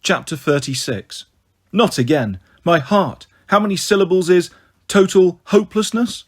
Chapter 36. Not again. My heart. How many syllables is total hopelessness?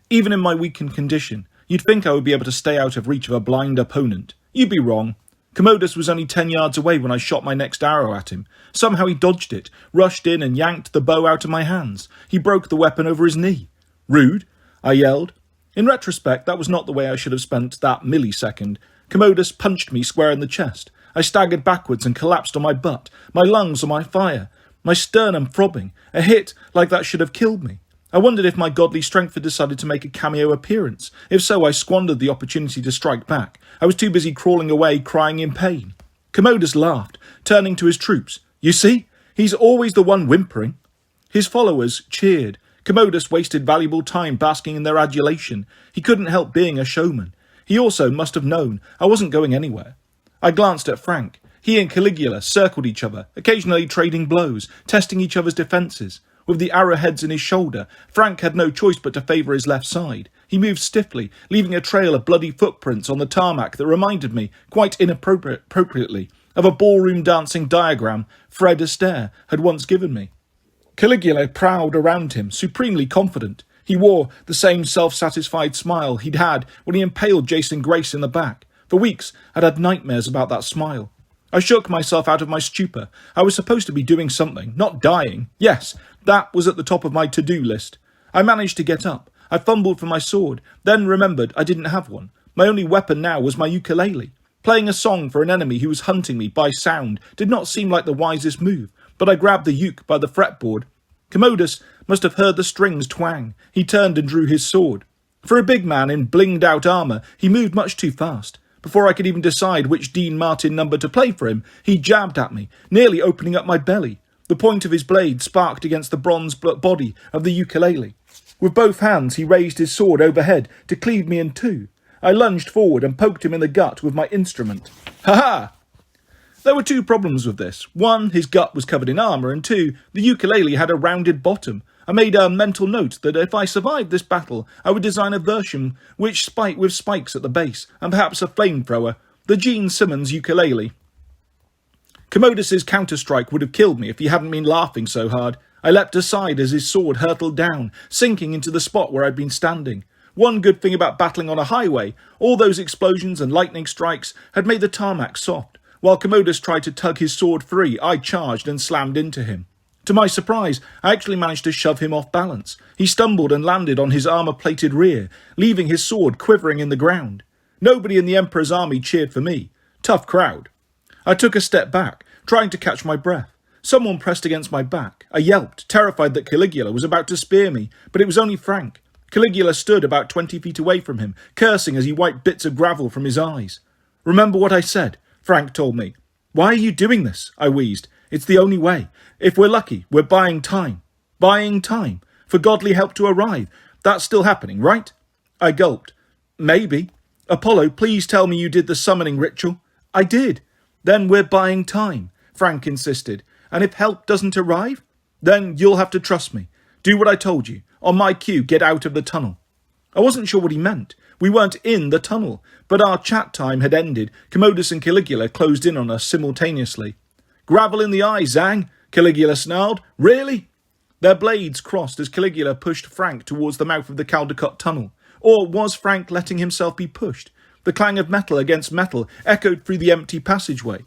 Even in my weakened condition, you'd think I would be able to stay out of reach of a blind opponent. You'd be wrong. Commodus was only 10 yards away when I shot my next arrow at him. Somehow he dodged it, rushed in and yanked the bow out of my hands. He broke the weapon over his knee. Rude, I yelled. In retrospect, that was not the way I should have spent that millisecond. Commodus punched me square in the chest. I staggered backwards and collapsed on my butt, my lungs on my fire, my sternum throbbing. A hit like that should have killed me. I wondered if my godly strength had decided to make a cameo appearance. If so, I squandered the opportunity to strike back. I was too busy crawling away, crying in pain. Commodus laughed, turning to his troops. You see, he's always the one whimpering. His followers cheered. Commodus wasted valuable time basking in their adulation. He couldn't help being a showman. He also must have known I wasn't going anywhere. I glanced at Frank. He and Caligula circled each other, occasionally trading blows, testing each other's defences. With the arrowheads in his shoulder, Frank had no choice but to favour his left side. He moved stiffly, leaving a trail of bloody footprints on the tarmac that reminded me, quite inappropriately, of a ballroom dancing diagram Fred Astaire had once given me. Caligula prowled around him, supremely confident. He wore the same self-satisfied smile he'd had when he impaled Jason Grace in the back. For weeks, I'd had nightmares about that smile. I shook myself out of my stupor. I was supposed to be doing something, not dying. Yes, that was at the top of my to-do list. I managed to get up. I fumbled for my sword, then remembered I didn't have one. My only weapon now was my ukulele. Playing a song for an enemy who was hunting me by sound did not seem like the wisest move, but I grabbed the uke by the fretboard. Commodus must have heard the strings twang. He turned and drew his sword. For a big man in blinged-out armour, he moved much too fast. Before I could even decide which Dean Martin number to play for him, he jabbed at me, nearly opening up my belly. The point of his blade sparked against the bronze body of the ukulele. With both hands he raised his sword overhead to cleave me in two. I lunged forward and poked him in the gut with my instrument. Ha-ha! There were two problems with this. One, his gut was covered in armour, and two, the ukulele had a rounded bottom. I made a mental note that if I survived this battle, I would design a version with spikes at the base, and perhaps a flamethrower, the Gene Simmons ukulele. Commodus's counter-strike would have killed me if he hadn't been laughing so hard. I leapt aside as his sword hurtled down, sinking into the spot where I'd been standing. One good thing about battling on a highway, all those explosions and lightning strikes had made the tarmac soft. While Commodus tried to tug his sword free, I charged and slammed into him. To my surprise, I actually managed to shove him off balance. He stumbled and landed on his armour-plated rear, leaving his sword quivering in the ground. Nobody in the Emperor's army cheered for me. Tough crowd. I took a step back, trying to catch my breath. Someone pressed against my back. I yelped, terrified that Caligula was about to spear me, but it was only Frank. Caligula stood about 20 feet away from him, cursing as he wiped bits of gravel from his eyes. "Remember what I said," Frank told me. "Why are you doing this?" I wheezed. "It's the only way. If we're lucky, we're buying time." Buying time? For godly help to arrive? That's still happening, right? I gulped. Maybe. "Apollo, please tell me you did the summoning ritual." "I did." "Then we're buying time," Frank insisted. "And if help doesn't arrive? Then you'll have to trust me. Do what I told you. On my cue, get out of the tunnel." I wasn't sure what he meant. We weren't in the tunnel, but our chat time had ended. Commodus and Caligula closed in on us simultaneously. "Gravel in the eye, Zang," Caligula snarled. "Really?" Their blades crossed as Caligula pushed Frank towards the mouth of the Caldecott tunnel. Or was Frank letting himself be pushed? The clang of metal against metal echoed through the empty passageway.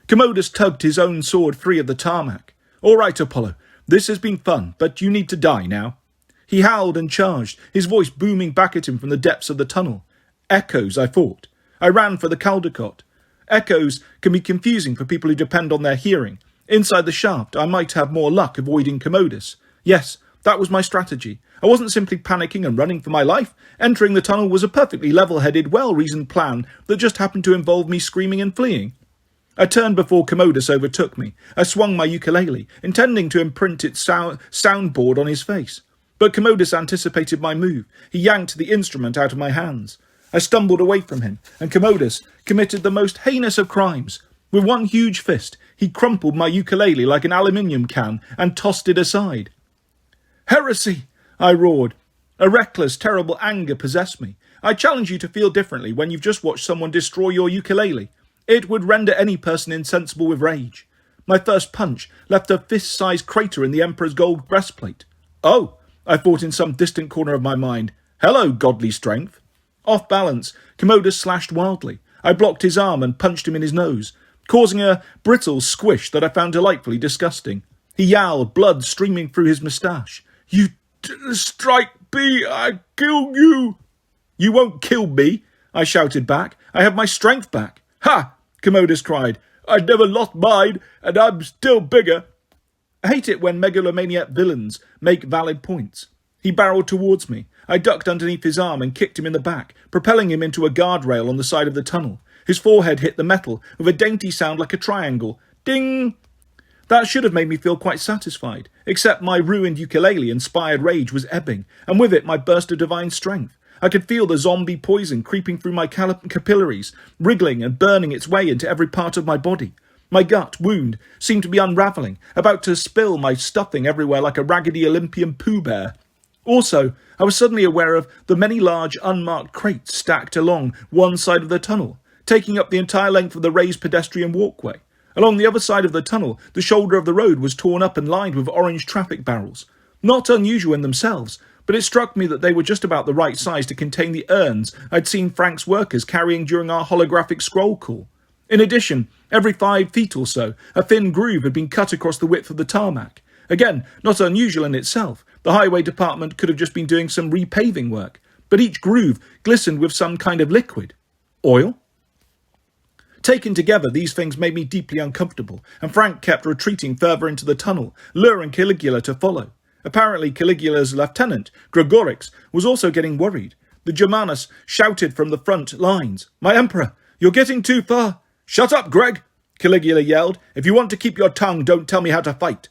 Commodus tugged his own sword free of the tarmac. "All right, Apollo, this has been fun, but you need to die now." He howled and charged, his voice booming back at him from the depths of the tunnel. Echoes, I thought. I ran for the Caldecott. Echoes can be confusing for people who depend on their hearing. Inside the shaft, I might have more luck avoiding Commodus. Yes, that was my strategy. I wasn't simply panicking and running for my life. Entering the tunnel was a perfectly level-headed, well-reasoned plan that just happened to involve me screaming and fleeing. I turned before Commodus overtook me. I swung my ukulele, intending to imprint its soundboard on his face. But Commodus anticipated my move. He yanked the instrument out of my hands. I stumbled away from him, and Commodus committed the most heinous of crimes. With one huge fist, he crumpled my ukulele like an aluminium can and tossed it aside. "Heresy!" I roared. A reckless, terrible anger possessed me. I challenge you to feel differently when you've just watched someone destroy your ukulele. It would render any person insensible with rage. My first punch left a fist-sized crater in the Emperor's gold breastplate. Oh, I thought in some distant corner of my mind. Hello, godly strength. Off balance, Commodus slashed wildly. I blocked his arm and punched him in his nose, causing a brittle squish that I found delightfully disgusting. He yowled, blood streaming through his moustache. You strike me, I kill you. You won't kill me, I shouted back. I have my strength back. Ha! Commodus cried. I never lost mine, and I'm still bigger. I hate it when megalomaniac villains make valid points. He barreled towards me. I ducked underneath his arm and kicked him in the back, propelling him into a guardrail on the side of the tunnel. His forehead hit the metal with a dainty sound like a triangle. Ding! That should have made me feel quite satisfied, except my ruined ukulele-inspired rage was ebbing, and with it my burst of divine strength. I could feel the zombie poison creeping through my capillaries, wriggling and burning its way into every part of my body. My gut wound seemed to be unravelling, about to spill my stuffing everywhere like a raggedy Olympian Pooh Bear. Also, I was suddenly aware of the many large unmarked crates stacked along one side of the tunnel, taking up the entire length of the raised pedestrian walkway. Along the other side of the tunnel, the shoulder of the road was torn up and lined with orange traffic barrels. Not unusual in themselves, but it struck me that they were just about the right size to contain the urns I'd seen Frank's workers carrying during our holographic scroll call. In addition, every 5 feet or so, a thin groove had been cut across the width of the tarmac. Again, not unusual in itself. The highway department could have just been doing some repaving work, but each groove glistened with some kind of liquid. Oil? Taken together, these things made me deeply uncomfortable, and Frank kept retreating further into the tunnel, luring Caligula to follow. Apparently Caligula's lieutenant, Gregorix, was also getting worried. The Germanus shouted from the front lines, "My Emperor, you're getting too far." "Shut up, Greg," Caligula yelled. "If you want to keep your tongue, don't tell me how to fight."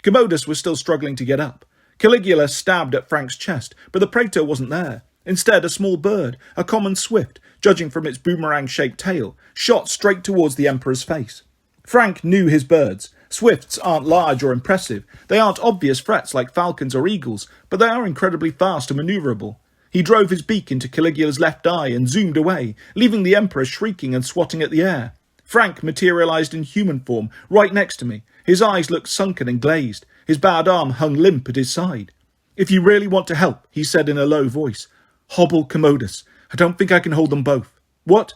Commodus was still struggling to get up. Caligula stabbed at Frank's chest, but the praetor wasn't there. Instead, a small bird, a common swift, judging from its boomerang-shaped tail, shot straight towards the Emperor's face. Frank knew his birds. Swifts aren't large or impressive. They aren't obvious threats like falcons or eagles, but they are incredibly fast and maneuverable. He drove his beak into Caligula's left eye and zoomed away, leaving the Emperor shrieking and swatting at the air. Frank materialized in human form right next to me. His eyes looked sunken and glazed. His bad arm hung limp at his side. "If you really want to help," he said in a low voice, "hobble Commodus. I don't think I can hold them both." "What?"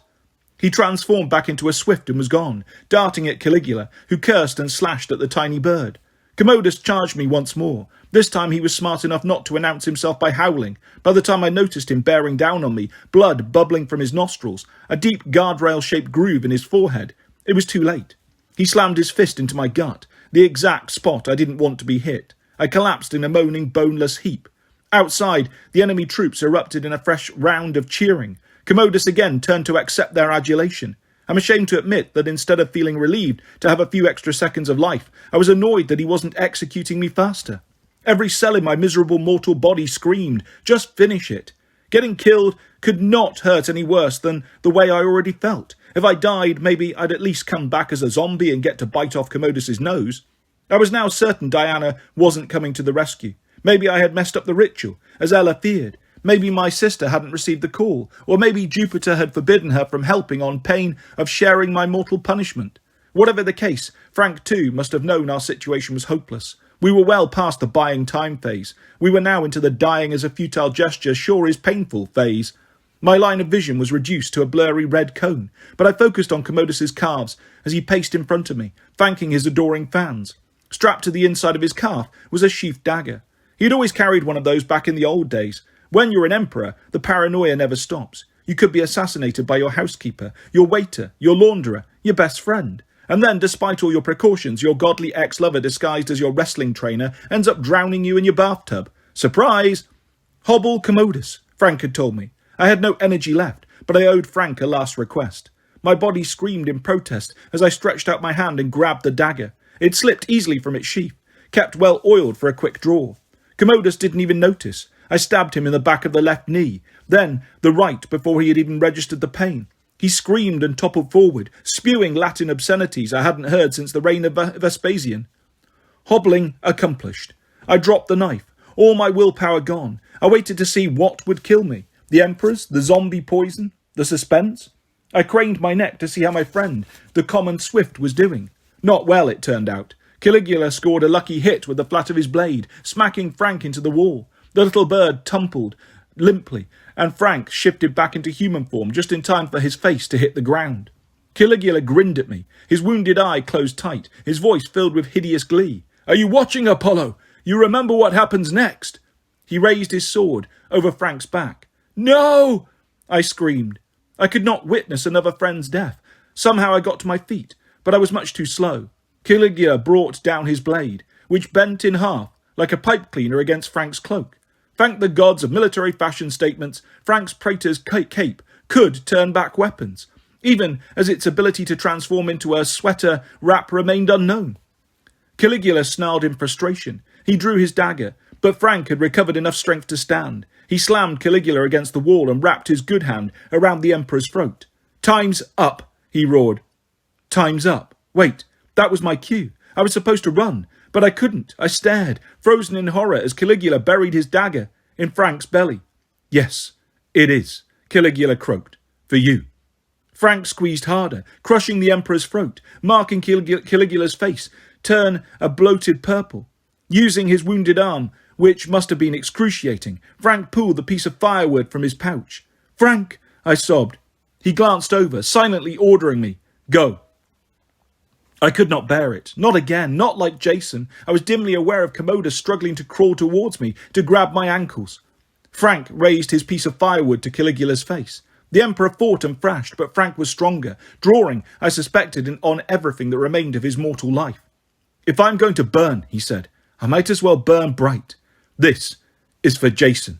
He transformed back into a swift and was gone, darting at Caligula, who cursed and slashed at the tiny bird. Commodus charged me once more. This time he was smart enough not to announce himself by howling. By the time I noticed him bearing down on me, blood bubbling from his nostrils, a deep guardrail-shaped groove in his forehead, it was too late. He slammed his fist into my gut, the exact spot I didn't want to be hit. I collapsed in a moaning, boneless heap. Outside, the enemy troops erupted in a fresh round of cheering. Commodus again turned to accept their adulation. I'm ashamed to admit that instead of feeling relieved to have a few extra seconds of life, I was annoyed that he wasn't executing me faster. Every cell in my miserable mortal body screamed, just finish it. Getting killed could not hurt any worse than the way I already felt. If I died, maybe I'd at least come back as a zombie and get to bite off Commodus's nose. I was now certain Diana wasn't coming to the rescue. Maybe I had messed up the ritual, as Ella feared. Maybe my sister hadn't received the call, or maybe Jupiter had forbidden her from helping on pain of sharing my mortal punishment. Whatever the case, Frank too must have known our situation was hopeless. We were well past the buying time phase. We were now into the dying as a futile gesture sure is painful phase. My line of vision was reduced to a blurry red cone, but I focused on Commodus's calves as he paced in front of me, thanking his adoring fans. Strapped to the inside of his calf was a sheathed dagger. He had always carried one of those back in the old days. When you're an emperor, the paranoia never stops. You could be assassinated by your housekeeper, your waiter, your launderer, your best friend. And then, despite all your precautions, your godly ex-lover disguised as your wrestling trainer ends up drowning you in your bathtub. Surprise! Hobble Commodus, Frank had told me. I had no energy left, but I owed Frank a last request. My body screamed in protest as I stretched out my hand and grabbed the dagger. It slipped easily from its sheath, kept well oiled for a quick draw. Commodus didn't even notice. I stabbed him in the back of the left knee, then the right before he had even registered the pain. He screamed and toppled forward, spewing Latin obscenities I hadn't heard since the reign of Vespasian. Hobbling accomplished. I dropped the knife, all my willpower gone. I waited to see what would kill me. The emperors, the zombie poison, the suspense. I craned my neck to see how my friend, the common swift, was doing. Not well, it turned out. Caligula scored a lucky hit with the flat of his blade, smacking Frank into the wall. The little bird tumbled limply, and Frank shifted back into human form just in time for his face to hit the ground. Caligula grinned at me, his wounded eye closed tight, his voice filled with hideous glee. "Are you watching, Apollo? You remember what happens next?" He raised his sword over Frank's back. "No!" I screamed. I could not witness another friend's death. Somehow I got to my feet, but I was much too slow. Caligula brought down his blade, which bent in half like a pipe cleaner against Frank's cloak. Thank the gods of military fashion statements, Frank's praetor's cape could turn back weapons, even as its ability to transform into a sweater wrap remained unknown. Caligula snarled in frustration. He drew his dagger, but Frank had recovered enough strength to stand. He slammed Caligula against the wall and wrapped his good hand around the Emperor's throat. "Time's up," he roared. "Time's up. Wait, that was my cue. I was supposed to run, but I couldn't. I stared, frozen in horror as Caligula buried his dagger in Frank's belly. "Yes, it is," Caligula croaked. "For you." Frank squeezed harder, crushing the Emperor's throat, marking Caligula's face turn a bloated purple. Using his wounded arm, which must have been excruciating, Frank pulled the piece of firewood from his pouch. "Frank," I sobbed. He glanced over, silently ordering me, "Go." I could not bear it. Not again. Not like Jason. I was dimly aware of Commodus struggling to crawl towards me, to grab my ankles. Frank raised his piece of firewood to Caligula's face. The Emperor fought and thrashed, but Frank was stronger, drawing, I suspected, on everything that remained of his mortal life. "If I'm going to burn," he said, "I might as well burn bright. This is for Jason."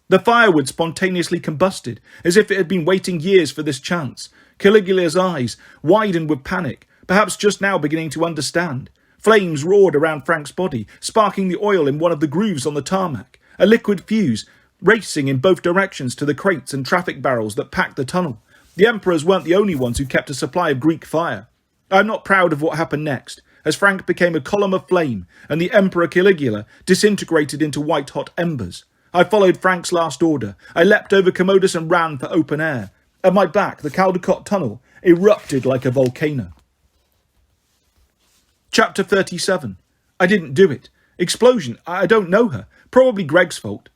The firewood spontaneously combusted, as if it had been waiting years for this chance. Caligula's eyes widened with panic, perhaps just now beginning to understand. Flames roared around Frank's body, sparking the oil in one of the grooves on the tarmac, a liquid fuse racing in both directions to the crates and traffic barrels that packed the tunnel. The Emperors weren't the only ones who kept a supply of Greek fire. I'm not proud of what happened next, as Frank became a column of flame and the Emperor Caligula disintegrated into white-hot embers. I followed Frank's last order. I leapt over Commodus and ran for open air. At my back, the Caldecott tunnel erupted like a volcano. Chapter 37. I didn't do it. Explosion. I don't know her. Probably Greg's fault.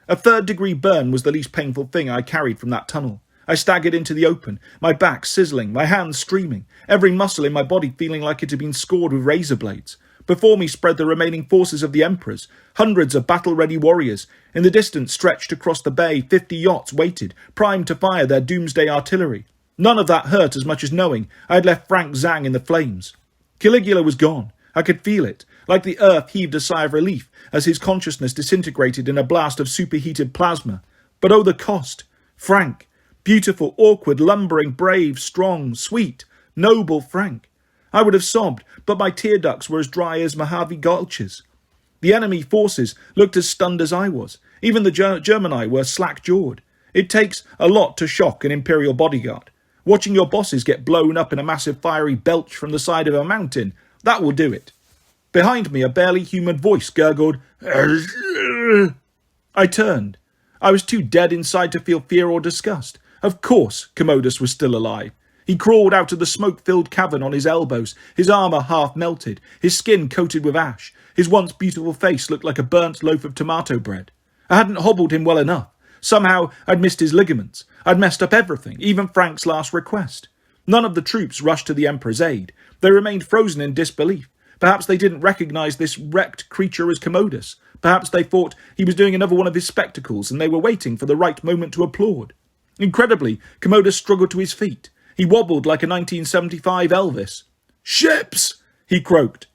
A third-degree burn was the least painful thing I carried from that tunnel. I staggered into the open, my back sizzling, my hands streaming, every muscle in my body feeling like it had been scored with razor blades. Before me spread the remaining forces of the Emperors, hundreds of battle-ready warriors. In the distance, stretched across the bay, 50 yachts waited, primed to fire their doomsday artillery. None of that hurt as much as knowing I had left Frank Zang in the flames. Caligula was gone. I could feel it, like the earth heaved a sigh of relief as his consciousness disintegrated in a blast of superheated plasma. But oh, the cost! Frank. Beautiful, awkward, lumbering, brave, strong, sweet, noble Frank. I would have sobbed, but my tear ducts were as dry as Mojave gulches. The enemy forces looked as stunned as I was. Even the Germani were slack-jawed. It takes a lot to shock an imperial bodyguard. Watching your bosses get blown up in a massive fiery belch from the side of a mountain, that will do it. Behind me, a barely human voice gurgled, I turned. I was too dead inside to feel fear or disgust. Of course, Commodus was still alive. He crawled out of the smoke-filled cavern on his elbows, his armour half melted, his skin coated with ash. His once beautiful face looked like a burnt loaf of tomato bread. I hadn't hobbled him well enough. Somehow I'd missed his ligaments. I'd messed up everything, even Frank's last request. None of the troops rushed to the Emperor's aid. They remained frozen in disbelief. Perhaps they didn't recognise this wrecked creature as Commodus. Perhaps they thought he was doing another one of his spectacles and they were waiting for the right moment to applaud. Incredibly, Commodus struggled to his feet. He wobbled like a 1975 Elvis. "Ships!" he croaked.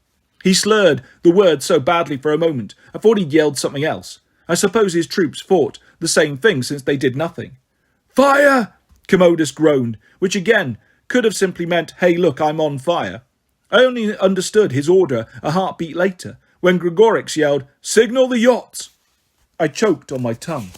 He slurred the word so badly for a moment, I thought he'd yelled something else. I suppose his troops thought the same thing since they did nothing. "Fire!" Commodus groaned, which again could have simply meant, "Hey, look, I'm on fire." I only understood his order a heartbeat later, when Gregorix yelled, "Signal the yachts!" I choked on my tongue.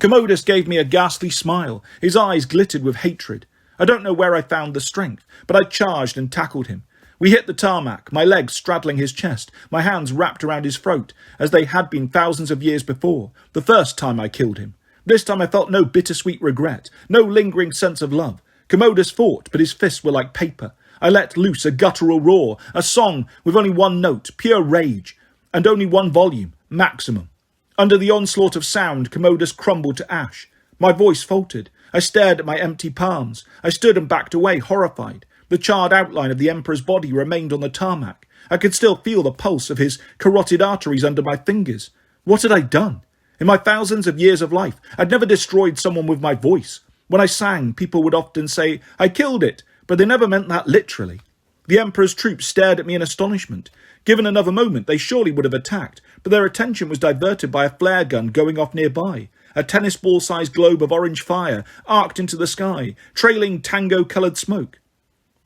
Commodus gave me a ghastly smile. His eyes glittered with hatred. I don't know where I found the strength, but I charged and tackled him. We hit the tarmac, my legs straddling his chest, my hands wrapped around his throat, as they had been thousands of years before, the first time I killed him. This time I felt no bittersweet regret, no lingering sense of love. Commodus fought, but his fists were like paper. I let loose a guttural roar, a song with only one note, pure rage, and only one volume, maximum. Under the onslaught of sound, Commodus crumbled to ash. My voice faltered. I stared at my empty palms. I stood and backed away, horrified. The charred outline of the Emperor's body remained on the tarmac. I could still feel the pulse of his carotid arteries under my fingers. What had I done? In my thousands of years of life, I'd never destroyed someone with my voice. When I sang, people would often say, "I killed it," but they never meant that literally. The Emperor's troops stared at me in astonishment. Given another moment, they surely would have attacked, but their attention was diverted by a flare gun going off nearby. A tennis ball-sized globe of orange fire arced into the sky, trailing tango-coloured smoke.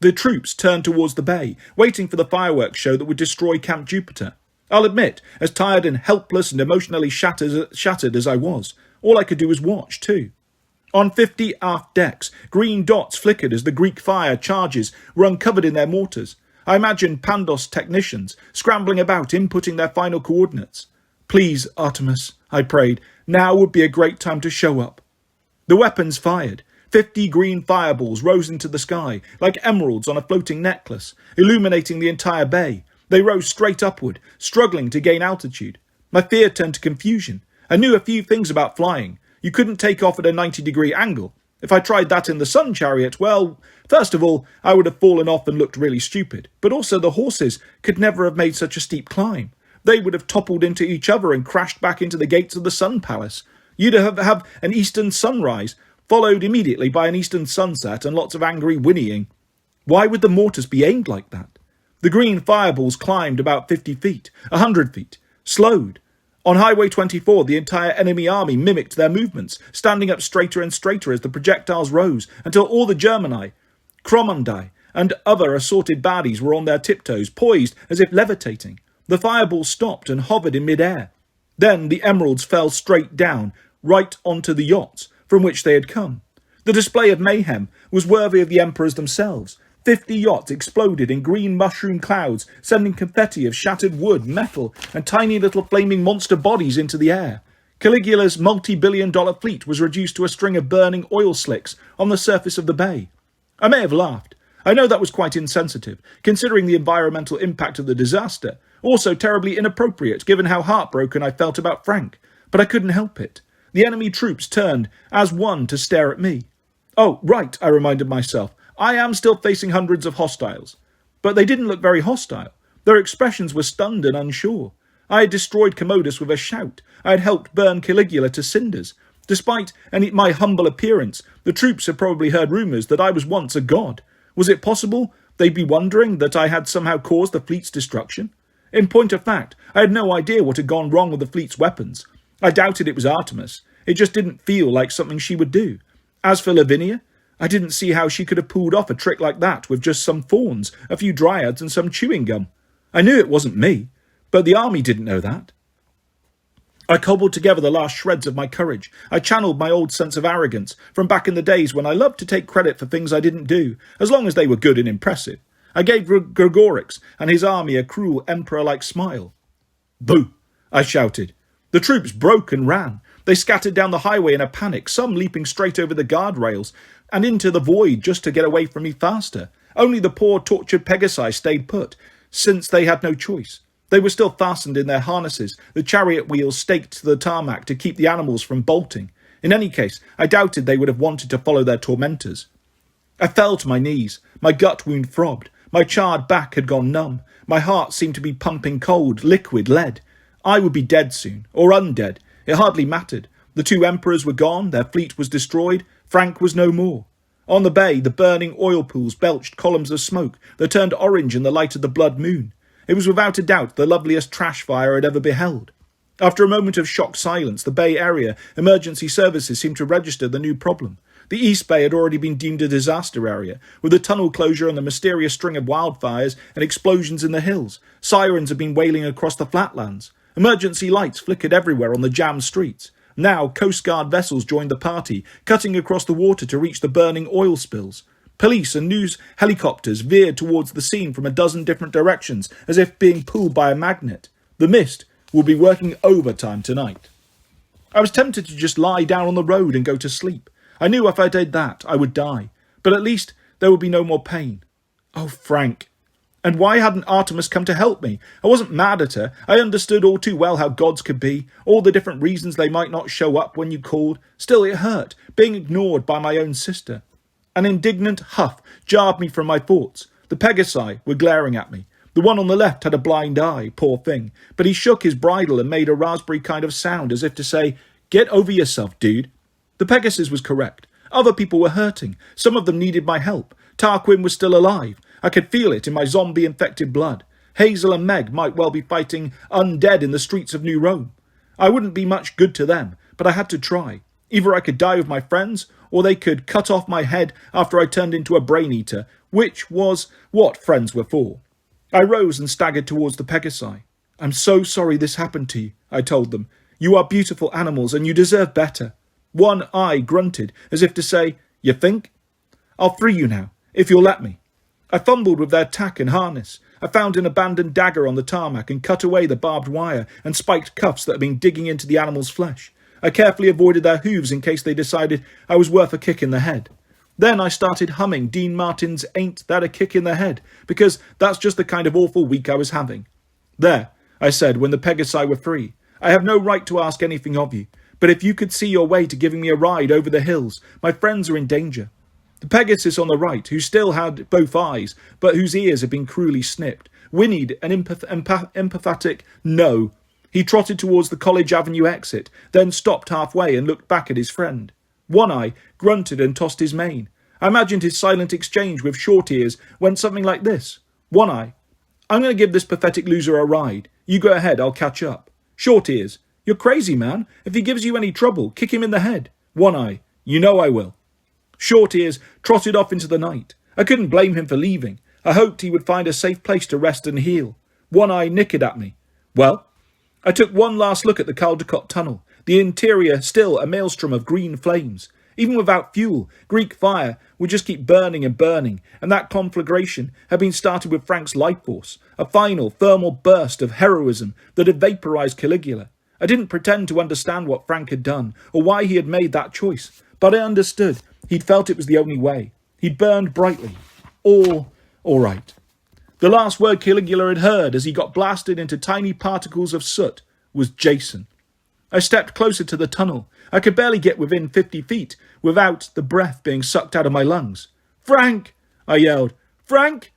The troops turned towards the bay, waiting for the fireworks show that would destroy Camp Jupiter. I'll admit, as tired and helpless and emotionally shattered as I was, all I could do was watch, too. On 50 aft decks, green dots flickered as the Greek fire charges were uncovered in their mortars. I imagined Pandos technicians scrambling about, inputting their final coordinates. "Please, Artemis," I prayed, "now would be a great time to show up." The weapons fired. 50 green fireballs rose into the sky, like emeralds on a floating necklace, illuminating the entire bay. They rose straight upward, struggling to gain altitude. My fear turned to confusion. I knew a few things about flying. You couldn't take off at a 90-degree angle. If I tried that in the sun chariot, well, first of all, I would have fallen off and looked really stupid. But also the horses could never have made such a steep climb. They would have toppled into each other and crashed back into the gates of the Sun Palace. You'd have an eastern sunrise, followed immediately by an eastern sunset and lots of angry whinnying. Why would the mortars be aimed like that? The green fireballs climbed about 50 feet, 100 feet, slowed. On Highway 24, the entire enemy army mimicked their movements, standing up straighter and straighter as the projectiles rose, until all the Germani, Cromandi, and other assorted baddies were on their tiptoes, poised as if levitating. The fireballs stopped and hovered in mid-air. Then the emeralds fell straight down, right onto the yachts from which they had come. The display of mayhem was worthy of the emperors themselves. 50 yachts exploded in green mushroom clouds, sending confetti of shattered wood, metal, and tiny little flaming monster bodies into the air. Caligula's multi-billion-dollar fleet was reduced to a string of burning oil slicks on the surface of the bay. I may have laughed. I know that was quite insensitive, considering the environmental impact of the disaster, also terribly inappropriate given how heartbroken I felt about Frank, but I couldn't help it. The enemy troops turned as one to stare at me. Oh, right, I reminded myself. I am still facing hundreds of hostiles. But they didn't look very hostile. Their expressions were stunned and unsure. I had destroyed Commodus with a shout. I had helped burn Caligula to cinders. Despite my humble appearance, the troops had probably heard rumours that I was once a god. Was it possible they'd be wondering that I had somehow caused the fleet's destruction? In point of fact, I had no idea what had gone wrong with the fleet's weapons. I doubted it was Artemis. It just didn't feel like something she would do. As for Lavinia, I didn't see how she could have pulled off a trick like that with just some thorns, a few dryads and some chewing gum. I knew it wasn't me, but the army didn't know that. I cobbled together the last shreds of my courage. I channeled my old sense of arrogance from back in the days when I loved to take credit for things I didn't do, as long as they were good and impressive. I gave Gregorix and his army a cruel emperor-like smile. "Boo!" I shouted. The troops broke and ran. They scattered down the highway in a panic, some leaping straight over the guardrails and into the void just to get away from me faster. Only the poor tortured Pegasi stayed put, since they had no choice. They were still fastened in their harnesses, the chariot wheels staked to the tarmac to keep the animals from bolting. In any case, I doubted they would have wanted to follow their tormentors. I fell to my knees. My gut wound throbbed. My charred back had gone numb. My heart seemed to be pumping cold, liquid lead. I would be dead soon, or undead. It hardly mattered. The two emperors were gone, their fleet was destroyed, Frank was no more. On the bay, the burning oil pools belched columns of smoke that turned orange in the light of the blood moon. It was without a doubt the loveliest trash fire I had ever beheld. After a moment of shocked silence, the Bay Area emergency services seemed to register the new problem. The East Bay had already been deemed a disaster area, with the tunnel closure and the mysterious string of wildfires and explosions in the hills. Sirens had been wailing across the flatlands. Emergency lights flickered everywhere on the jammed streets. Now, Coast Guard vessels joined the party, cutting across the water to reach the burning oil spills. Police and news helicopters veered towards the scene from a dozen different directions, as if being pulled by a magnet. The mist will be working overtime tonight. I was tempted to just lie down on the road and go to sleep. I knew if I did that, I would die, but at least there would be no more pain. Oh, Frank. And why hadn't Artemis come to help me? I wasn't mad at her. I understood all too well how gods could be, all the different reasons they might not show up when you called. Still, it hurt, being ignored by my own sister. An indignant huff jarred me from my thoughts. The Pegasi were glaring at me. The one on the left had a blind eye, poor thing, but he shook his bridle and made a raspberry kind of sound as if to say, "Get over yourself, dude." The Pegasus was correct. Other people were hurting. Some of them needed my help. Tarquin was still alive. I could feel it in my zombie-infected blood. Hazel and Meg might well be fighting undead in the streets of New Rome. I wouldn't be much good to them, but I had to try. Either I could die with my friends, or they could cut off my head after I turned into a brain-eater, which was what friends were for. I rose and staggered towards the Pegasi. "I'm so sorry this happened to you," I told them. "You are beautiful animals, and you deserve better." One eye grunted, as if to say, "You think? I'll free you now, if you'll let me." I fumbled with their tack and harness. I found an abandoned dagger on the tarmac and cut away the barbed wire and spiked cuffs that had been digging into the animal's flesh. I carefully avoided their hooves in case they decided I was worth a kick in the head. Then I started humming Dean Martin's "Ain't That a Kick in the Head," because that's just the kind of awful week I was having. "There," I said when the Pegasi were free. "I have no right to ask anything of you, but if you could see your way to giving me a ride over the hills, my friends are in danger." The Pegasus on the right, who still had both eyes, but whose ears had been cruelly snipped, whinnied an emphatic "no." He trotted towards the College Avenue exit, then stopped halfway and looked back at his friend. One Eye grunted and tossed his mane. I imagined his silent exchange with Short Ears went something like this. One Eye: "I'm going to give this pathetic loser a ride. You go ahead, I'll catch up." Short Ears: "You're crazy, man. If he gives you any trouble, kick him in the head." One Eye: "You know I will." Short Ears trotted off into the night. I couldn't blame him for leaving. I hoped he would find a safe place to rest and heal. One Eye nickered at me. "Well?" I took one last look at the Caldecott tunnel, the interior still a maelstrom of green flames. Even without fuel, Greek fire would just keep burning and burning, and that conflagration had been started with Frank's life force, a final thermal burst of heroism that had vaporized Caligula. I didn't pretend to understand what Frank had done, or why he had made that choice, but I understood. He'd felt it was the only way. He'd burned brightly. All right. The last word Caligula had heard as he got blasted into tiny particles of soot was Jason. I stepped closer to the tunnel. I could barely get within 50 feet without the breath being sucked out of my lungs. "Frank!" I yelled. "Frank!"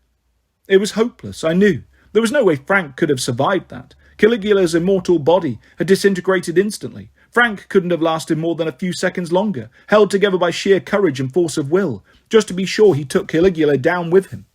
It was hopeless, I knew. There was no way Frank could have survived that. Caligula's immortal body had disintegrated instantly. Frank couldn't have lasted more than a few seconds longer, held together by sheer courage and force of will, just to be sure he took Caligula down with him.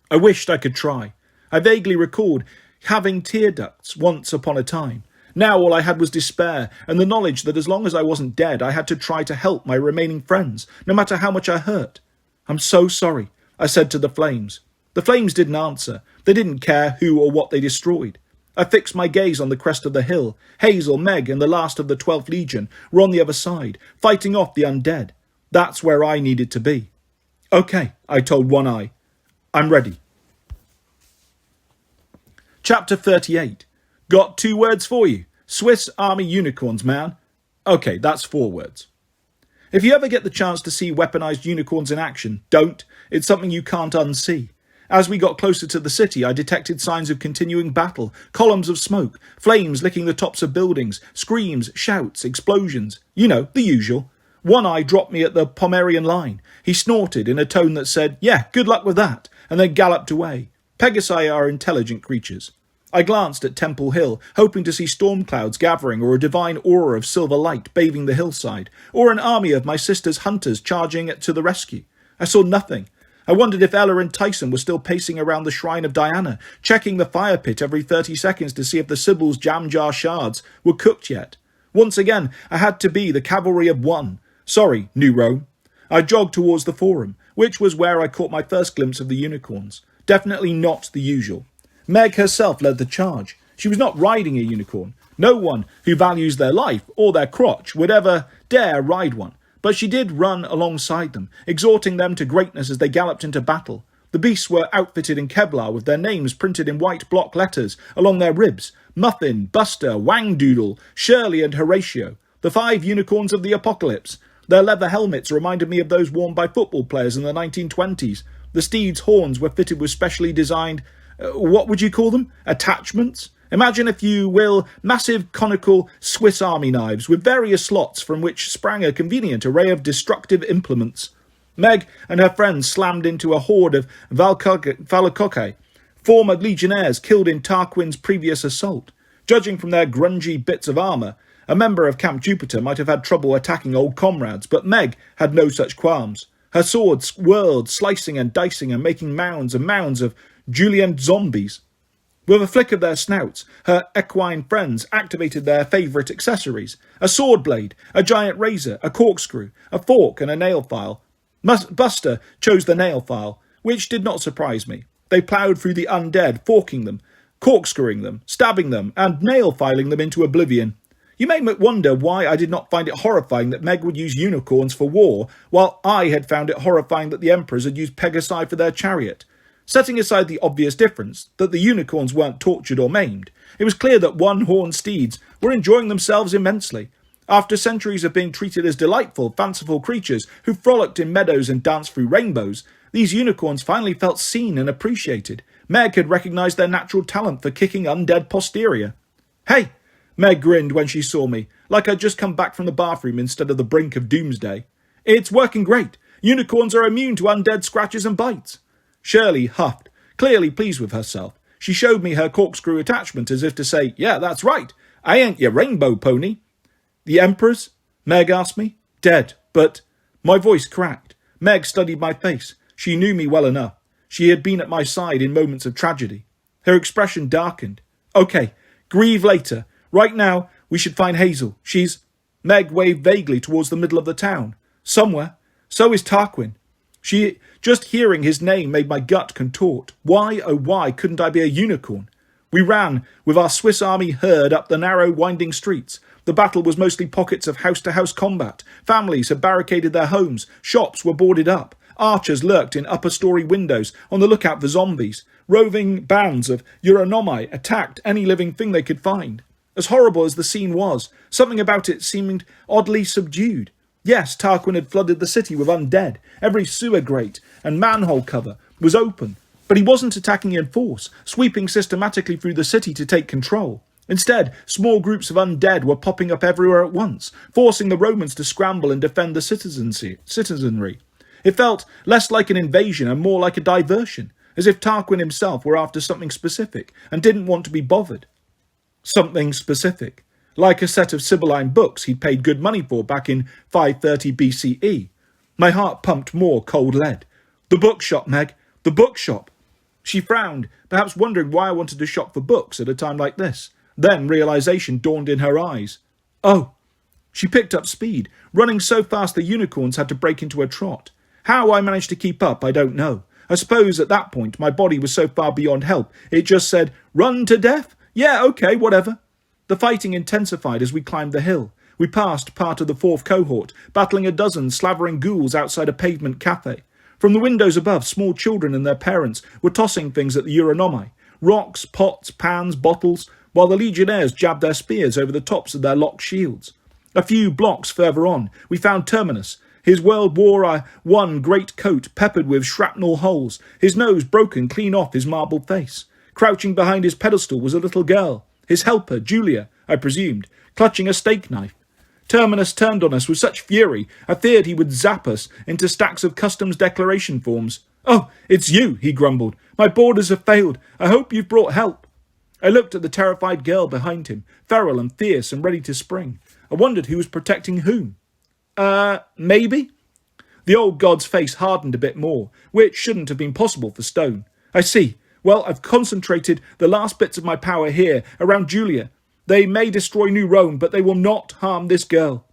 I wished I could try. I vaguely recalled having tear ducts once upon a time. Now all I had was despair, and the knowledge that as long as I wasn't dead, I had to try to help my remaining friends, no matter how much I hurt. "I'm so sorry," I said to the flames. The flames didn't answer. They didn't care who or what they destroyed. I fixed my gaze on the crest of the hill. Hazel, Meg, and the last of the 12th Legion were on the other side, fighting off the undead. That's where I needed to be. "Okay," I told One Eye. "I'm ready." Chapter 38. Got 2 words for you. Swiss Army unicorns, man. Okay, that's 4 words. If you ever get the chance to see weaponized unicorns in action, don't. It's something you can't unsee. As we got closer to the city, I detected signs of continuing battle, columns of smoke, flames licking the tops of buildings, screams, shouts, explosions. You know, the usual. One Eye dropped me at the Pomerian line. He snorted in a tone that said, "Yeah, good luck with that," and then galloped away. Pegasi are intelligent creatures. I glanced at Temple Hill, hoping to see storm clouds gathering or a divine aura of silver light bathing the hillside, or an army of my sister's hunters charging to the rescue. I saw nothing. I wondered if Ella and Tyson were still pacing around the shrine of Diana, checking the fire pit every 30 seconds to see if the Sibyl's jam jar shards were cooked yet. Once again, I had to be the cavalry of one. Sorry, New Rome. I jogged towards the forum, which was where I caught my first glimpse of the unicorns. Definitely not the usual. Meg herself led the charge. She was not riding a unicorn. No one who values their life or their crotch would ever dare ride one. But she did run alongside them, exhorting them to greatness as they galloped into battle. The beasts were outfitted in Kevlar with their names printed in white block letters along their ribs. Muffin, Buster, Wangdoodle, Shirley and Horatio. The 5 unicorns of the apocalypse. Their leather helmets reminded me of those worn by football players in the 1920s. The steed's horns were fitted with specially designed, what would you call them? Attachments? Imagine, if you will, massive conical Swiss Army knives with various slots from which sprang a convenient array of destructive implements. Meg and her friends slammed into a horde of Valacoque, former legionnaires killed in Tarquin's previous assault. Judging from their grungy bits of armour, a member of Camp Jupiter might have had trouble attacking old comrades, but Meg had no such qualms. Her swords whirled, slicing and dicing and making mounds and mounds of Julian zombies. With a flick of their snouts, her equine friends activated their favourite accessories: a sword blade, a giant razor, a corkscrew, a fork and a nail file. Buster chose the nail file, which did not surprise me. They ploughed through the undead, forking them, corkscrewing them, stabbing them, and nail-filing them into oblivion. You may wonder why I did not find it horrifying that Meg would use unicorns for war, while I had found it horrifying that the emperors had used Pegasi for their chariot. Setting aside the obvious difference, that the unicorns weren't tortured or maimed, it was clear that one-horned steeds were enjoying themselves immensely. After centuries of being treated as delightful, fanciful creatures who frolicked in meadows and danced through rainbows, these unicorns finally felt seen and appreciated. Meg had recognised their natural talent for kicking undead posterior. "Hey!" Meg grinned when she saw me, like I'd just come back from the bathroom instead of the brink of doomsday. "It's working great. Unicorns are immune to undead scratches and bites." Shirley huffed, clearly pleased with herself. She showed me her corkscrew attachment as if to say, "Yeah, that's right. I ain't your rainbow pony." "The emperors?" Meg asked me. "Dead, but—" My voice cracked. Meg studied my face. She knew me well enough. She had been at my side in moments of tragedy. Her expression darkened. "Okay, grieve later. Right now, we should find Hazel. She's—" Meg waved vaguely towards the middle of the town. "Somewhere. So is Tarquin." Just hearing his name made my gut contort. Why, oh why, couldn't I be a unicorn? We ran with our Swiss Army herd up the narrow, winding streets. The battle was mostly pockets of house-to-house combat. Families had barricaded their homes. Shops were boarded up. Archers lurked in upper-story windows on the lookout for zombies. Roving bands of Euronomai attacked any living thing they could find. As horrible as the scene was, something about it seemed oddly subdued. Yes, Tarquin had flooded the city with undead. Every sewer grate and manhole cover was open. But he wasn't attacking in force, sweeping systematically through the city to take control. Instead, small groups of undead were popping up everywhere at once, forcing the Romans to scramble and defend the citizenry. It felt less like an invasion and more like a diversion, as if Tarquin himself were after something specific and didn't want to be bothered. Something specific. Like a set of Sibylline books he'd paid good money for back in 530 BCE. My heart pumped more cold lead. "The bookshop, Meg. The bookshop." She frowned, perhaps wondering why I wanted to shop for books at a time like this. Then realization dawned in her eyes. "Oh." She picked up speed, running so fast the unicorns had to break into a trot. How I managed to keep up, I don't know. I suppose at that point my body was so far beyond help, it just said, "Run to death? Yeah, okay, whatever." The fighting intensified as we climbed the hill. We passed part of the fourth cohort, battling a dozen slavering ghouls outside a pavement cafe. From the windows above, small children and their parents were tossing things at the Euronomai. Rocks, pots, pans, bottles, while the legionnaires jabbed their spears over the tops of their locked shields. A few blocks further on, we found Terminus. His World War I great coat peppered with shrapnel holes, his nose broken clean off his marble face. Crouching behind his pedestal was a little girl. His helper, Julia, I presumed, clutching a steak knife. Terminus turned on us with such fury, I feared he would zap us into stacks of customs declaration forms. "Oh, it's you," he grumbled. "My borders have failed. I hope you've brought help." I looked at the terrified girl behind him, feral and fierce and ready to spring. I wondered who was protecting whom. Maybe?" The old god's face hardened a bit more, which shouldn't have been possible for stone. "I see. Well, I've concentrated the last bits of my power here, around Julia. They may destroy New Rome, but they will not harm this girl."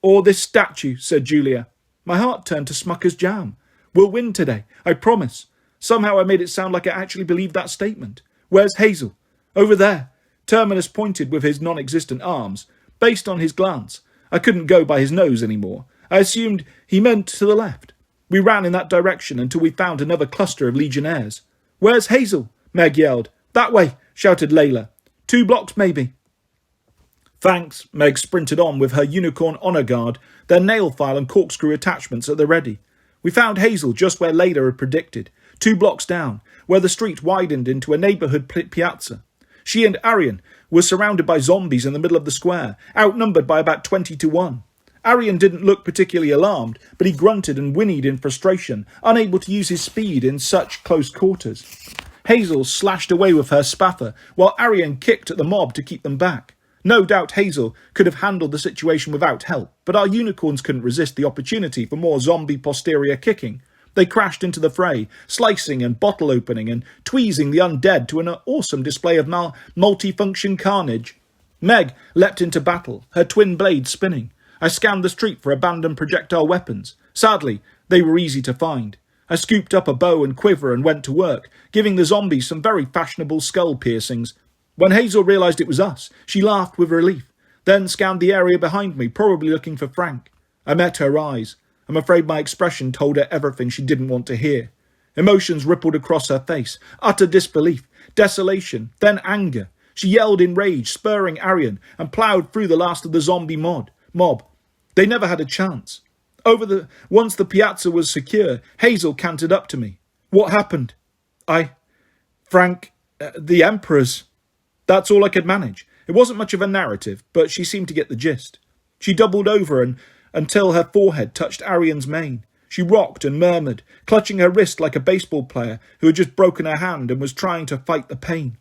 "Or this statue," said Julia. My heart turned to Smucker's jam. "We'll win today, I promise." Somehow I made it sound like I actually believed that statement. "Where's Hazel?" "Over there." Terminus pointed with his non-existent arms. Based on his glance, I couldn't go by his nose anymore. I assumed he meant to the left. We ran in that direction until we found another cluster of legionnaires. "Where's Hazel?" Meg yelled. "That way," shouted Layla. 2 blocks, maybe." "Thanks," Meg sprinted on with her unicorn honour guard, their nail file and corkscrew attachments at the ready. We found Hazel just where Layla had predicted, 2 blocks down, where the street widened into a neighbourhood piazza. She and Arian were surrounded by zombies in the middle of the square, outnumbered by about 20 to 1. Arian didn't look particularly alarmed, but he grunted and whinnied in frustration, unable to use his speed in such close quarters. Hazel slashed away with her spather, while Arian kicked at the mob to keep them back. No doubt Hazel could have handled the situation without help, but our unicorns couldn't resist the opportunity for more zombie posterior kicking. They crashed into the fray, slicing and bottle opening and tweezing the undead to an awesome display of multifunction carnage. Meg leapt into battle, her twin blades spinning. I scanned the street for abandoned projectile weapons. Sadly, they were easy to find. I scooped up a bow and quiver and went to work, giving the zombies some very fashionable skull piercings. When Hazel realised it was us, she laughed with relief, then scanned the area behind me, probably looking for Frank. I met her eyes. I'm afraid my expression told her everything she didn't want to hear. Emotions rippled across her face, utter disbelief, desolation, then anger. She yelled in rage, spurring Arian, and ploughed through the last of the zombie mob. They never had a chance. Once the piazza was secure, Hazel cantered up to me. What happened? Frank, the Emperor's. That's all I could manage. It wasn't much of a narrative, but she seemed to get the gist. She doubled over until her forehead touched Arian's mane. She rocked and murmured, clutching her wrist like a baseball player who had just broken her hand and was trying to fight the pain.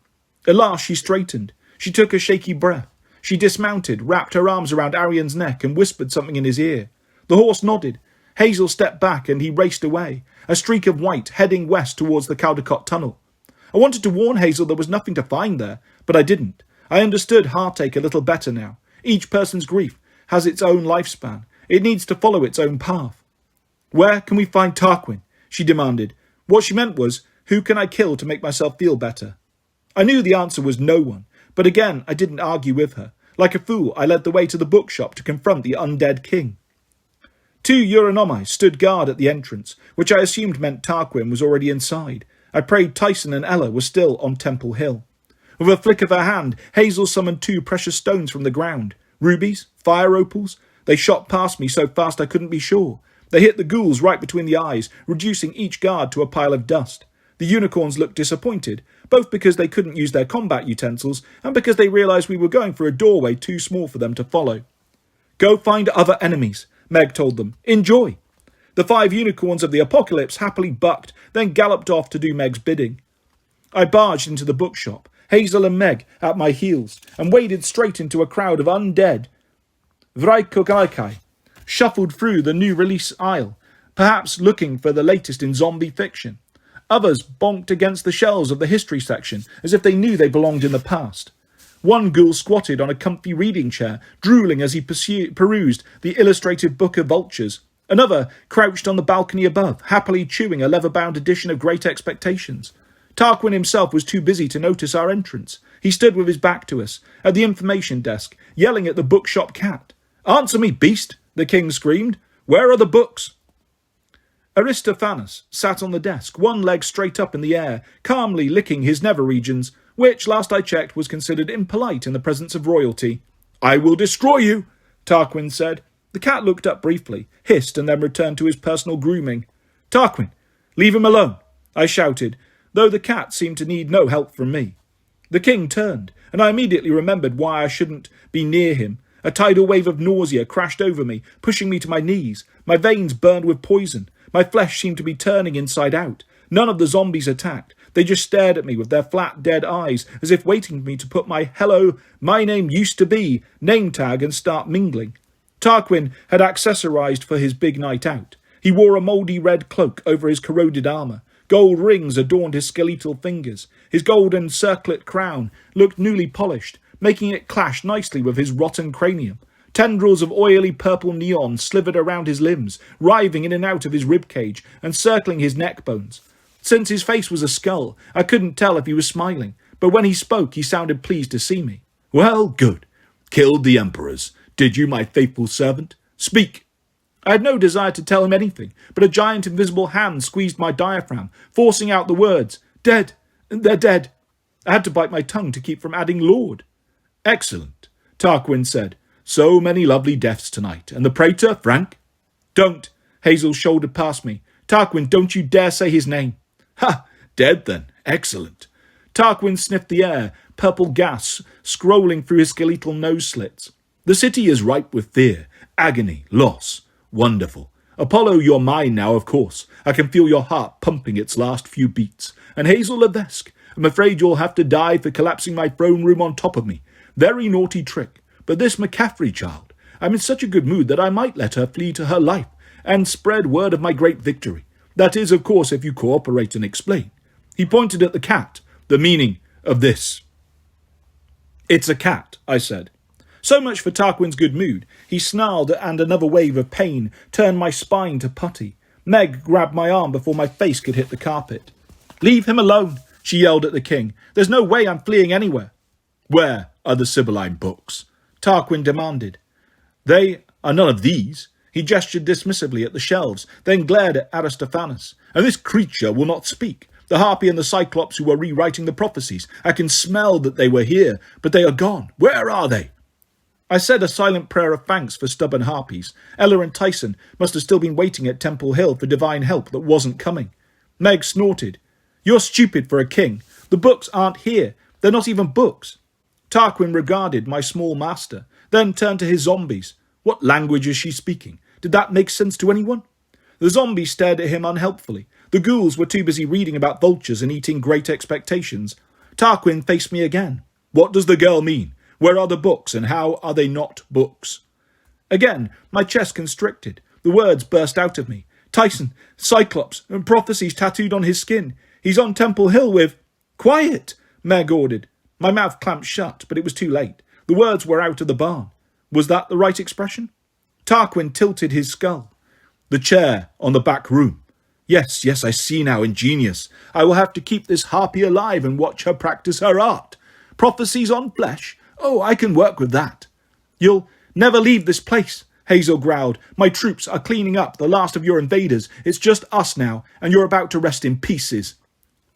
At last she straightened. She took a shaky breath. She dismounted, wrapped her arms around Arian's neck and whispered something in his ear. The horse nodded. Hazel stepped back and he raced away, a streak of white heading west towards the Caldecott Tunnel. I wanted to warn Hazel there was nothing to find there, but I didn't. I understood heartache a little better now. Each person's grief has its own lifespan. It needs to follow its own path. Where can we find Tarquin? She demanded. What she meant was, who can I kill to make myself feel better? I knew the answer was no one, but again I didn't argue with her. Like a fool, I led the way to the bookshop to confront the undead king. 2 Euronomai stood guard at the entrance, which I assumed meant Tarquin was already inside. I prayed Tyson and Ella were still on Temple Hill. With a flick of her hand, Hazel summoned 2 precious stones from the ground. Rubies? Fire opals? They shot past me so fast I couldn't be sure. They hit the ghouls right between the eyes, reducing each guard to a pile of dust. The unicorns looked disappointed, both because they couldn't use their combat utensils and because they realised we were going for a doorway too small for them to follow. Go find other enemies, Meg told them. Enjoy. The 5 unicorns of the apocalypse happily bucked, then galloped off to do Meg's bidding. I barged into the bookshop, Hazel and Meg at my heels, and waded straight into a crowd of undead. Vraikogaikai shuffled through the new release aisle, perhaps looking for the latest in zombie fiction. Others bonked against the shelves of the history section, as if they knew they belonged in the past. One ghoul squatted on a comfy reading chair, drooling as he perused the illustrated Book of Vultures. Another crouched on the balcony above, happily chewing a leather-bound edition of Great Expectations. Tarquin himself was too busy to notice our entrance. He stood with his back to us, at the information desk, yelling at the bookshop cat. "Answer me, beast!" the king screamed. "Where are the books?" Aristophanes sat on the desk, one leg straight up in the air, calmly licking his nether regions, which, last I checked, was considered impolite in the presence of royalty. "I will destroy you," Tarquin said. The cat looked up briefly, hissed, and then returned to his personal grooming. "Tarquin, leave him alone," I shouted, though the cat seemed to need no help from me. The king turned, and I immediately remembered why I shouldn't be near him. A tidal wave of nausea crashed over me, pushing me to my knees. My veins burned with poison. My flesh seemed to be turning inside out. None of the zombies attacked. They just stared at me with their flat, dead eyes, as if waiting for me to put my "hello, my name used to be" name tag and start mingling. Tarquin had accessorized for his big night out. He wore a mouldy red cloak over his corroded armour. Gold rings adorned his skeletal fingers. His golden circlet crown looked newly polished, making it clash nicely with his rotten cranium. Tendrils of oily purple neon slithered around his limbs, writhing in and out of his ribcage and circling his neck bones. Since his face was a skull, I couldn't tell if he was smiling, but when he spoke he sounded pleased to see me. "Well, good. Killed the emperors. Did you, my faithful servant? Speak." I had no desire to tell him anything, but a giant invisible hand squeezed my diaphragm, forcing out the words, "Dead. They're dead." I had to bite my tongue to keep from adding "Lord." "Excellent," Tarquin said. "So many lovely deaths tonight. And the praetor, Frank?" "Don't." Hazel shouldered past me. Tarquin, don't you dare say his name. Ha! Dead then. Excellent. Tarquin sniffed the air, purple gas scrolling through his skeletal nose slits. The city is ripe with fear, agony, loss. Wonderful. Apollo, you're mine now, of course. I can feel your heart pumping its last few beats. And Hazel Levesque, I'm afraid you'll have to die for collapsing my throne room on top of me. Very naughty trick. But this McCaffrey child, I'm in such a good mood that I might let her flee to her life and spread word of my great victory. That is, of course, if you cooperate and explain. He pointed at the cat, the meaning of this. It's a cat, I said. So much for Tarquin's good mood. He snarled, and another wave of pain turned my spine to putty. Meg grabbed my arm before my face could hit the carpet. Leave him alone, she yelled at the king. There's no way I'm fleeing anywhere. Where are the Sibylline books? Tarquin demanded. They are none of these. He gestured dismissively at the shelves, then glared at Aristophanes. And this creature will not speak. The Harpy and the Cyclops who were rewriting the prophecies. I can smell that they were here, but they are gone. Where are they? I said a silent prayer of thanks for stubborn harpies. Ella and Tyson must have still been waiting at Temple Hill for divine help that wasn't coming. Meg snorted. You're stupid for a king. The books aren't here. They're not even books. Tarquin regarded my small master, then turned to his zombies. What language is she speaking? Did that make sense to anyone? The zombies stared at him unhelpfully. The ghouls were too busy reading about vultures and eating Great Expectations. Tarquin faced me again. What does the girl mean? Where are the books, and how are they not books? Again, my chest constricted. The words burst out of me. Tyson, Cyclops, and prophecies tattooed on his skin. He's on Temple Hill with... Quiet, Meg ordered. My mouth clamped shut, but it was too late. The words were out of the barn. Was that the right expression? Tarquin tilted his skull. The chair on the back room. Yes, I see now, ingenious. I will have to keep this harpy alive and watch her practice her art. Prophecies on flesh? Oh, I can work with that. You'll never leave this place, Hazel growled. My troops are cleaning up the last of your invaders. It's just us now, and you're about to rest in pieces.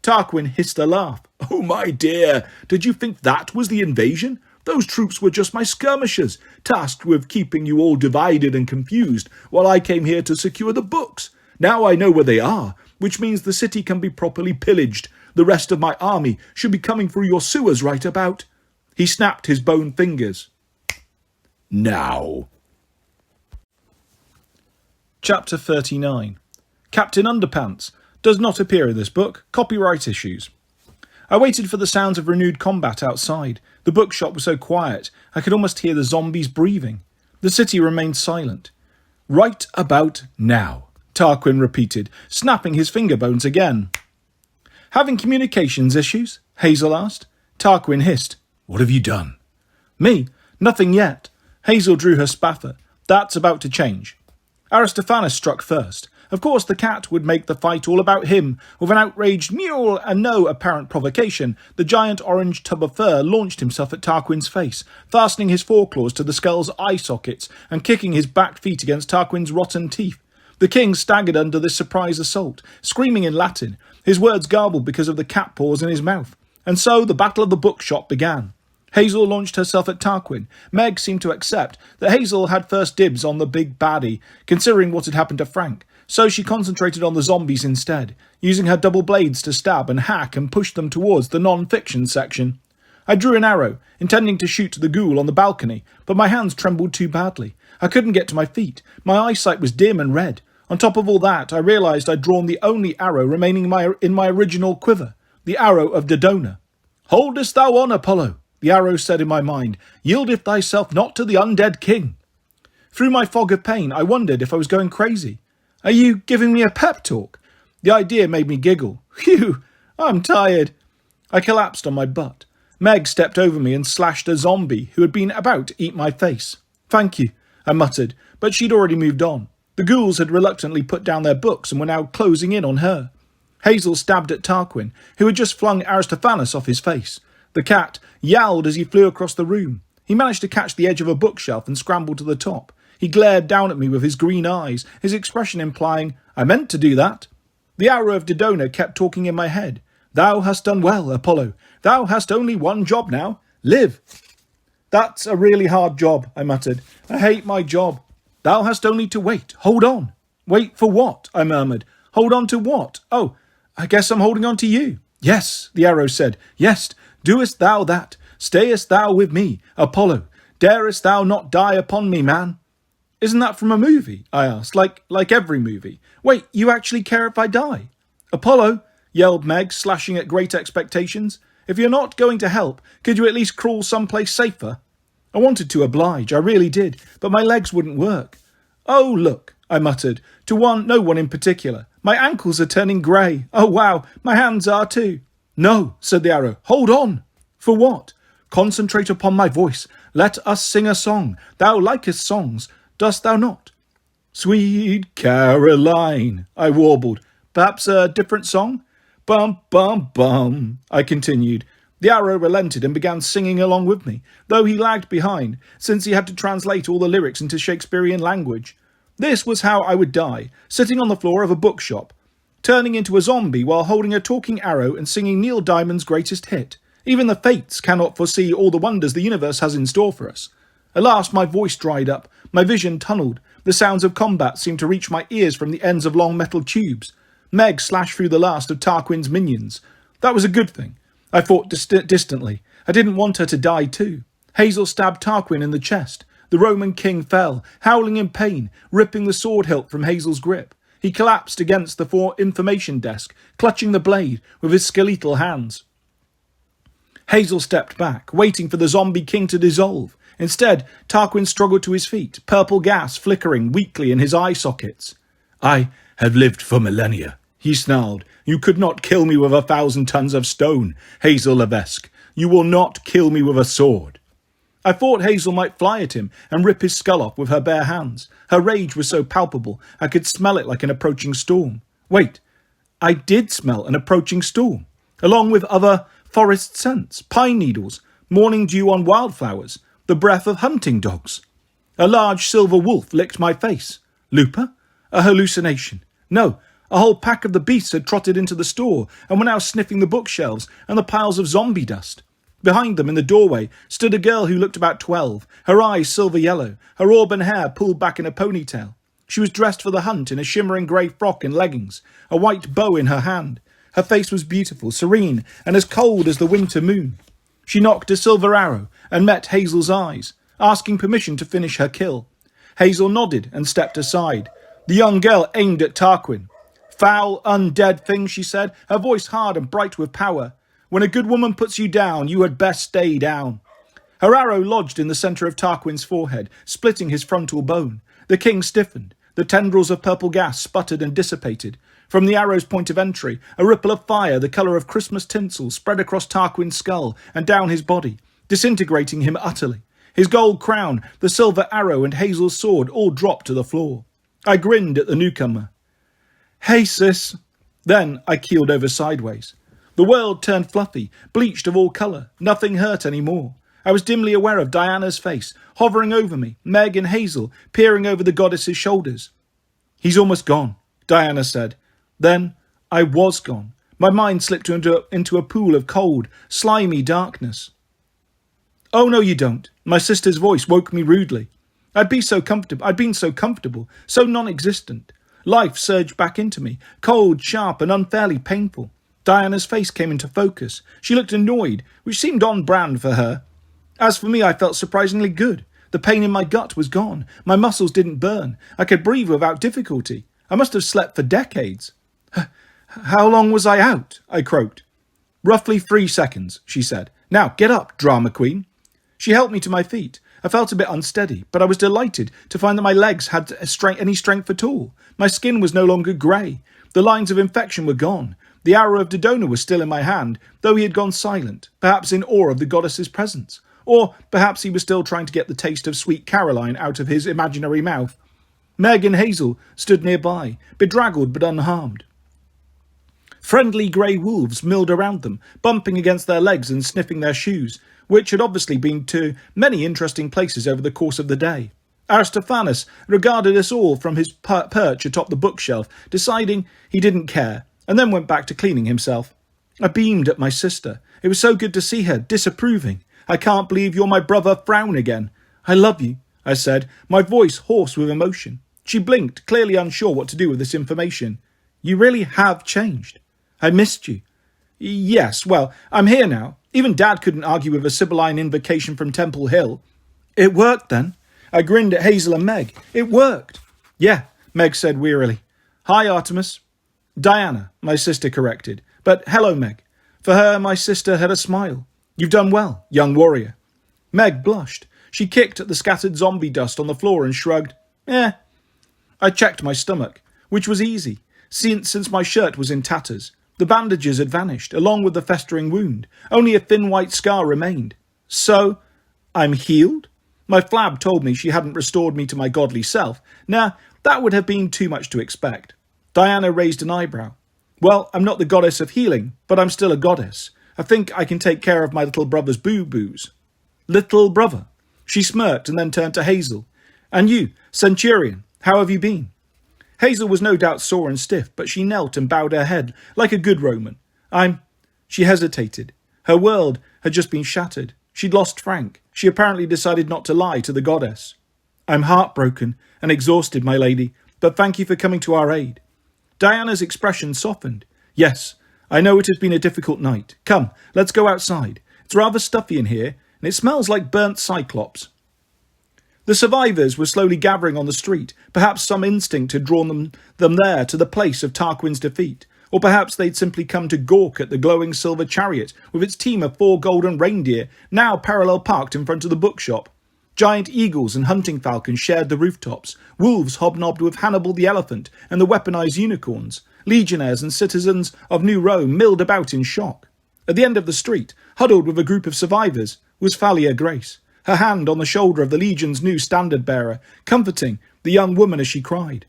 Tarquin hissed a laugh. Oh, my dear, did you think that was the invasion? Those troops were just my skirmishers, tasked with keeping you all divided and confused, while I came here to secure the books. Now I know where they are, which means the city can be properly pillaged. The rest of my army should be coming through your sewers right about. He snapped his bone fingers. Now. Chapter 39. Captain Underpants does not appear in this book. Copyright issues. I waited for the sounds of renewed combat outside. The bookshop was so quiet, I could almost hear the zombies breathing. The city remained silent. Right about now, Tarquin repeated, snapping his finger bones again. Having communications issues? Hazel asked. Tarquin hissed. What have you done? Me? Nothing yet. Hazel drew her spather. That's about to change. Aristophanes struck first. Of course, the cat would make the fight all about him. With an outraged mew and no apparent provocation, the giant orange tub of fur launched himself at Tarquin's face, fastening his foreclaws to the skull's eye sockets and kicking his back feet against Tarquin's rotten teeth. The king staggered under this surprise assault, screaming in Latin, his words garbled because of the cat paws in his mouth. And so the battle of the bookshop began. Hazel launched herself at Tarquin. Meg seemed to accept that Hazel had first dibs on the big baddie, considering what had happened to Frank. So she concentrated on the zombies instead, using her double blades to stab and hack and push them towards the non-fiction section. I drew an arrow, intending to shoot the ghoul on the balcony, but my hands trembled too badly. I couldn't get to my feet. My eyesight was dim and red. On top of all that, I realised I'd drawn the only arrow remaining in my original quiver, the arrow of Dodona. Holdest thou on, Apollo? The arrow said in my mind, yieldeth thyself not to the undead king. Through my fog of pain, I wondered if I was going crazy. Are you giving me a pep talk? The idea made me giggle. Phew, I'm tired. I collapsed on my butt. Meg stepped over me and slashed a zombie who had been about to eat my face. Thank you, I muttered, but she'd already moved on. The ghouls had reluctantly put down their books and were now closing in on her. Hazel stabbed at Tarquin, who had just flung Aristophanes off his face. The cat yowled as he flew across the room. He managed to catch the edge of a bookshelf and scrambled to the top. He glared down at me with his green eyes, his expression implying, I meant to do that. The arrow of Dodona kept talking in my head. Thou hast done well, Apollo. Thou hast only one job now. Live. That's a really hard job, I muttered. I hate my job. Thou hast only to wait. Hold on. Wait for what? I murmured. Hold on to what? Oh, I guess I'm holding on to you. Yes, the arrow said. Yes, doest thou that? Stayest thou with me, Apollo? Darest thou not die upon me, man? Isn't that from a movie? I asked, like every movie. Wait, you actually care if I die? Apollo, yelled Meg, slashing at great expectations. If you're not going to help, could you at least crawl someplace safer? I wanted to oblige, I really did, but my legs wouldn't work. Oh, look, I muttered, to no one in particular. My ankles are turning grey. Oh, wow, my hands are too. No, said the arrow, hold on. For what? Concentrate upon my voice. Let us sing a song. Thou likest songs, dost thou not? Sweet Caroline, I warbled. Perhaps a different song? Bum, bum, bum, I continued. The arrow relented and began singing along with me, though he lagged behind, since he had to translate all the lyrics into Shakespearean language. This was how I would die, sitting on the floor of a bookshop, turning into a zombie while holding a talking arrow and singing Neil Diamond's greatest hit. Even the fates cannot foresee all the wonders the universe has in store for us. At last my voice dried up, my vision tunnelled. The sounds of combat seemed to reach my ears from the ends of long metal tubes. Meg slashed through the last of Tarquin's minions. That was a good thing. I thought distantly. I didn't want her to die too. Hazel stabbed Tarquin in the chest. The Roman king fell, howling in pain, ripping the sword hilt from Hazel's grip. He collapsed against the information desk, clutching the blade with his skeletal hands. Hazel stepped back, waiting for the zombie king to dissolve. Instead, Tarquin struggled to his feet, purple gas flickering weakly in his eye sockets. I have lived for millennia, he snarled. You could not kill me with 1,000 tons of stone, Hazel Levesque. You will not kill me with a sword. I thought Hazel might fly at him and rip his skull off with her bare hands. Her rage was so palpable, I could smell it like an approaching storm. Wait, I did smell an approaching storm, along with other forest scents, pine needles, morning dew on wildflowers, the breath of hunting dogs. A large silver wolf licked my face. Lupa? A hallucination. No, a whole pack of the beasts had trotted into the store and were now sniffing the bookshelves and the piles of zombie dust. Behind them in the doorway stood a girl who looked about 12, her eyes silver yellow, her auburn hair pulled back in a ponytail. She was dressed for the hunt in a shimmering grey frock and leggings, a white bow in her hand. Her face was beautiful, serene, and as cold as the winter moon. She knocked a silver arrow and met Hazel's eyes, asking permission to finish her kill. Hazel nodded and stepped aside. The young girl aimed at Tarquin. Foul, undead thing, she said, her voice hard and bright with power. When a good woman puts you down, you had best stay down. Her arrow lodged in the centre of Tarquin's forehead, splitting his frontal bone. The king stiffened. The tendrils of purple gas sputtered and dissipated. From the arrow's point of entry, a ripple of fire the colour of Christmas tinsel spread across Tarquin's skull and down his body, disintegrating him utterly. His gold crown, the silver arrow and Hazel's sword all dropped to the floor. I grinned at the newcomer. Hey, sis. Then I keeled over sideways. The world turned fluffy, bleached of all colour. Nothing hurt any more. I was dimly aware of Diana's face, hovering over me, Meg and Hazel, peering over the goddess's shoulders. He's almost gone, Diana said. Then I was gone. My mind slipped into a pool of cold, slimy darkness. Oh, no, you don't. My sister's voice woke me rudely. I'd been so comfortable, so non-existent. Life surged back into me, cold, sharp, and unfairly painful. Diana's face came into focus. She looked annoyed, which seemed on brand for her. As for me, I felt surprisingly good. The pain in my gut was gone. My muscles didn't burn. I could breathe without difficulty. I must have slept for decades. How long was I out? I croaked. Roughly 3 seconds, she said. Now, get up, drama queen. She helped me to my feet. I felt a bit unsteady, but I was delighted to find that my legs had any strength at all. My skin was no longer grey. The lines of infection were gone. The arrow of Dodona was still in my hand, though he had gone silent, perhaps in awe of the goddess's presence. Or perhaps he was still trying to get the taste of sweet Caroline out of his imaginary mouth. Meg and Hazel stood nearby, bedraggled but unharmed. Friendly grey wolves milled around them, bumping against their legs and sniffing their shoes, which had obviously been to many interesting places over the course of the day. Aristophanes regarded us all from his perch atop the bookshelf, deciding he didn't care, and then went back to cleaning himself. I beamed at my sister. It was so good to see her, disapproving. I can't believe you're my brother Frown again. I love you, I said, my voice hoarse with emotion. She blinked, clearly unsure what to do with this information. You really have changed. I missed you. Yes, well, I'm here now. Even Dad couldn't argue with a Sibylline invocation from Temple Hill. It worked then. I grinned at Hazel and Meg. It worked. Yeah, Meg said wearily. Hi, Artemis. Diana, my sister corrected. But hello, Meg. For her, my sister had a smile. You've done well, young warrior. Meg blushed. She kicked at the scattered zombie dust on the floor and shrugged. I checked my stomach, which was easy, since my shirt was in tatters. The bandages had vanished, along with the festering wound. Only a thin white scar remained. So, I'm healed? My flab told me she hadn't restored me to my godly self. Nah, that would have been too much to expect. Diana raised an eyebrow. Well, I'm not the goddess of healing, but I'm still a goddess. I think I can take care of my little brother's boo-boos. Little brother? She smirked and then turned to Hazel. And you, Centurion, how have you been? Hazel was no doubt sore and stiff, but she knelt and bowed her head like a good Roman. She hesitated. Her world had just been shattered. She'd lost Frank. She apparently decided not to lie to the goddess. I'm heartbroken and exhausted, my lady, but thank you for coming to our aid. Diana's expression softened. Yes, I know it has been a difficult night. Come, let's go outside. It's rather stuffy in here, and it smells like burnt cyclops. The survivors were slowly gathering on the street. Perhaps some instinct had drawn them there to the place of Tarquin's defeat. Or perhaps they'd simply come to gawk at the glowing silver chariot with its team of 4 golden reindeer now parallel parked in front of the bookshop. Giant eagles and hunting falcons shared the rooftops. Wolves hobnobbed with Hannibal the elephant and the weaponized unicorns. Legionnaires and citizens of New Rome milled about in shock. At the end of the street, huddled with a group of survivors, was Thalia Grace, her hand on the shoulder of the Legion's new standard-bearer, comforting the young woman as she cried.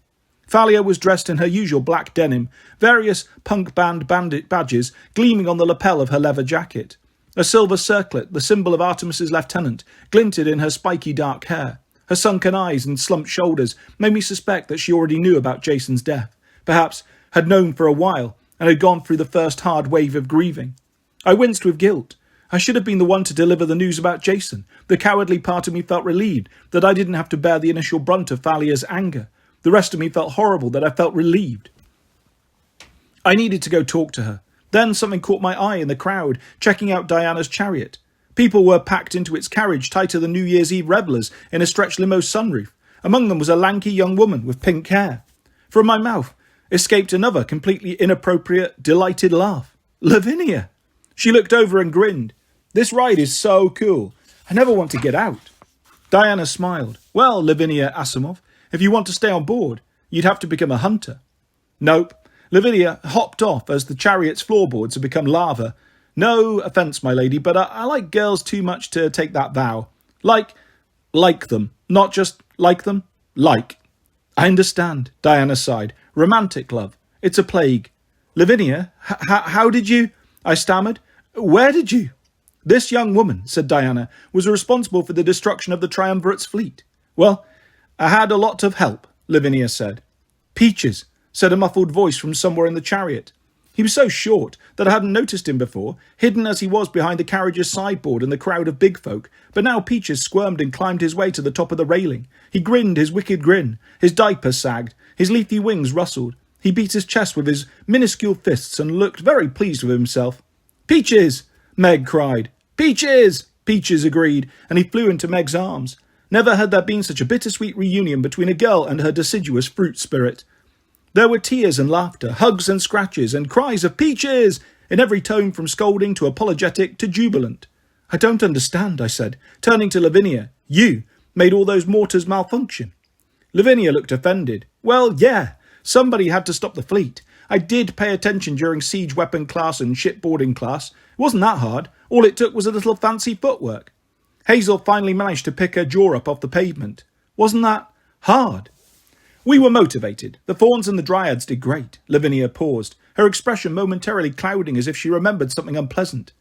Thalia was dressed in her usual black denim, various punk band bandit badges gleaming on the lapel of her leather jacket. A silver circlet, the symbol of Artemis's lieutenant, glinted in her spiky dark hair. Her sunken eyes and slumped shoulders made me suspect that she already knew about Jason's death, perhaps had known for a while, and had gone through the first hard wave of grieving. I winced with guilt. I should have been the one to deliver the news about Jason. The cowardly part of me felt relieved that I didn't have to bear the initial brunt of Thalia's anger. The rest of me felt horrible that I felt relieved. I needed to go talk to her. Then something caught my eye in the crowd, checking out Diana's chariot. People were packed into its carriage tighter than New Year's Eve revellers in a stretched limo sunroof. Among them was a lanky young woman with pink hair. From my mouth escaped another completely inappropriate, delighted laugh. Lavinia! She looked over and grinned. This ride is so cool. I never want to get out. Diana smiled. Well, Lavinia Asimov, if you want to stay on board, you'd have to become a hunter. Nope. Lavinia hopped off as the chariot's floorboards had become lava. No offence, my lady, but I like girls too much to take that vow. Like them. Not just like them. Like. I understand, Diana sighed. Romantic love. It's a plague. Lavinia, how did you... I stammered. Where did you... This young woman, said Diana, was responsible for the destruction of the Triumvirate's fleet. Well, I had a lot of help, Lavinia said. Peaches, said a muffled voice from somewhere in the chariot. He was so short that I hadn't noticed him before, hidden as he was behind the carriage's sideboard and the crowd of big folk, but now Peaches squirmed and climbed his way to the top of the railing. He grinned his wicked grin, his diaper sagged, his leafy wings rustled. He beat his chest with his minuscule fists and looked very pleased with himself. Peaches! Meg cried. Peaches! Peaches agreed, and he flew into Meg's arms. Never had there been such a bittersweet reunion between a girl and her deciduous fruit spirit. There were tears and laughter, hugs and scratches, and cries of Peaches! In every tone from scolding to apologetic to jubilant. I don't understand, I said, turning to Lavinia. You made all those mortars malfunction. Lavinia looked offended. Well, yeah, somebody had to stop the fleet. I did pay attention during siege weapon class and shipboarding class. It wasn't that hard. All it took was a little fancy footwork. Hazel finally managed to pick her jaw up off the pavement. Wasn't that hard? We were motivated. The Fauns and the Dryads did great. Lavinia paused, her expression momentarily clouding as if she remembered something unpleasant.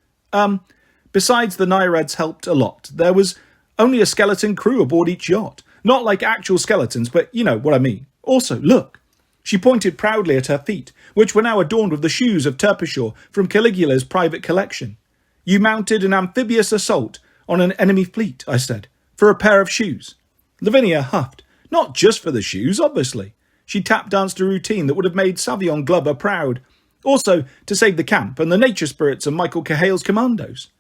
Besides the Nereids helped a lot. There was only a skeleton crew aboard each yacht. Not like actual skeletons, but you know what I mean. Also, look. She pointed proudly at her feet, which were now adorned with the shoes of Terpsichore from Caligula's private collection. You mounted an amphibious assault on an enemy fleet, I said, for a pair of shoes. Lavinia huffed. Not just for the shoes, obviously. She tap-danced a routine that would have made Savion Glover proud. Also, to save the camp and the nature spirits of Michael Cahale's commandos.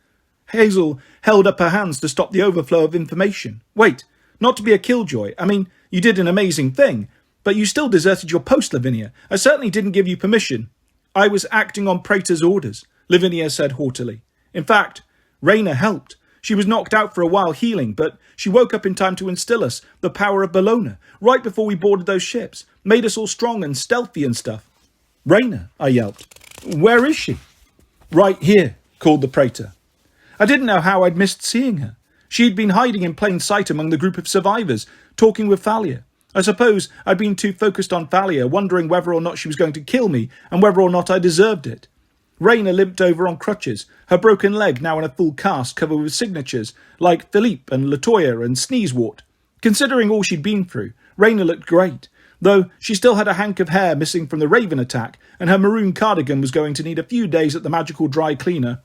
Hazel held up her hands to stop the overflow of information. Wait, not to be a killjoy. I mean, you did an amazing thing, but you still deserted your post, Lavinia. I certainly didn't give you permission. I was acting on Praetor's orders, Lavinia said haughtily. In fact, Rayna helped. She was knocked out for a while healing, but she woke up in time to instill us the power of Bologna, right before we boarded those ships, made us all strong and stealthy and stuff. Rayna, I yelped. Where is she? Right here, called the Praetor. I didn't know how I'd missed seeing her. She'd been hiding in plain sight among the group of survivors, talking with Thalia. I suppose I'd been too focused on Thalia, wondering whether or not she was going to kill me, and whether or not I deserved it. Rayna limped over on crutches, her broken leg now in a full cast covered with signatures, like Philippe and Latoya and Sneezewort. Considering all she'd been through, Rayna looked great, though she still had a hank of hair missing from the Raven attack, and her maroon cardigan was going to need a few days at the magical dry cleaner.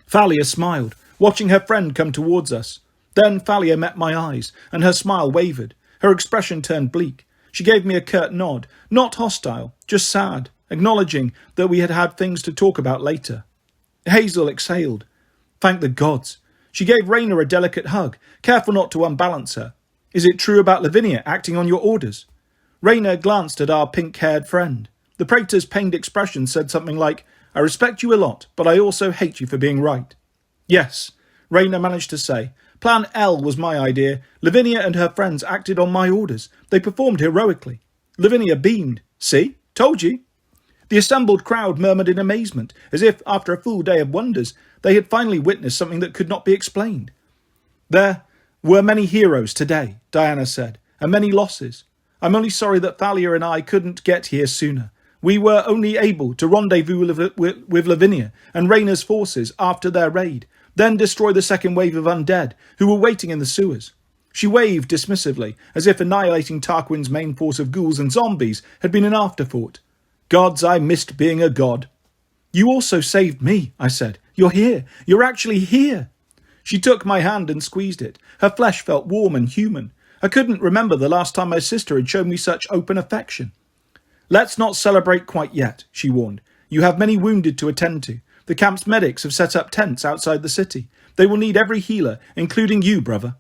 Thalia smiled, watching her friend come towards us. Then Thalia met my eyes, and her smile wavered. Her expression turned bleak. She gave me a curt nod, not hostile, just sad, acknowledging that we had had things to talk about later. Hazel exhaled. Thank the gods. She gave Rayna a delicate hug, careful not to unbalance her. Is it true about Lavinia acting on your orders? Rayna glanced at our pink-haired friend. The Praetor's pained expression said something like, I respect you a lot, but I also hate you for being right. Yes, Rayna managed to say. Plan L was my idea. Lavinia and her friends acted on my orders. They performed heroically. Lavinia beamed. See? Told you. The assembled crowd murmured in amazement, as if, after a full day of wonders, they had finally witnessed something that could not be explained. There were many heroes today, Diana said, and many losses. I'm only sorry that Thalia and I couldn't get here sooner. We were only able to rendezvous with Lavinia and Rayna's forces after their raid, then destroy the second wave of undead who were waiting in the sewers. She waved dismissively, as if annihilating Tarquin's main force of ghouls and zombies had been an afterthought. Gods, I missed being a god. You also saved me, I said. You're here. You're actually here. She took my hand and squeezed it. Her flesh felt warm and human. I couldn't remember the last time my sister had shown me such open affection. Let's not celebrate quite yet, she warned. You have many wounded to attend to. The camp's medics have set up tents outside the city. They will need every healer, including you, brother.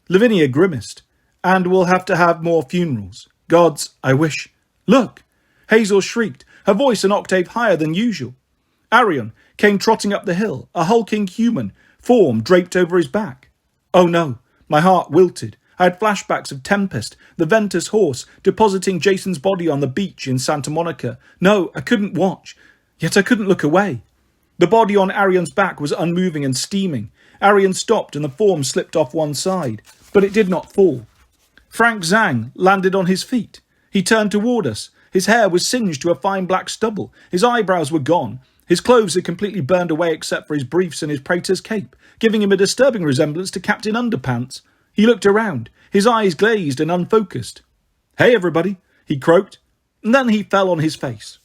Lavinia grimaced. And we'll have to have more funerals. Gods, I wish. Look! Hazel shrieked, her voice an octave higher than usual. Arion came trotting up the hill, a hulking human, form draped over his back. Oh no, my heart wilted. I had flashbacks of Tempest, the Ventus horse, depositing Jason's body on the beach in Santa Monica. No, I couldn't watch, yet I couldn't look away. The body on Arion's back was unmoving and steaming. Arion stopped and the form slipped off one side, but it did not fall. Frank Zhang landed on his feet. He turned toward us. His hair was singed to a fine black stubble. His eyebrows were gone. His clothes had completely burned away except for his briefs and his praetor's cape, giving him a disturbing resemblance to Captain Underpants. He looked around, his eyes glazed and unfocused. Hey, everybody, he croaked, and then he fell on his face.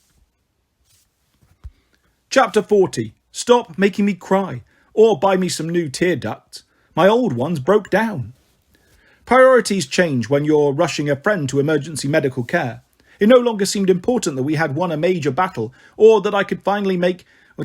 Chapter 40. Stop making me cry, or buy me some new tear ducts. My old ones broke down. Priorities change when you're rushing a friend to emergency medical care. It no longer seemed important that we had won a major battle, or that I could finally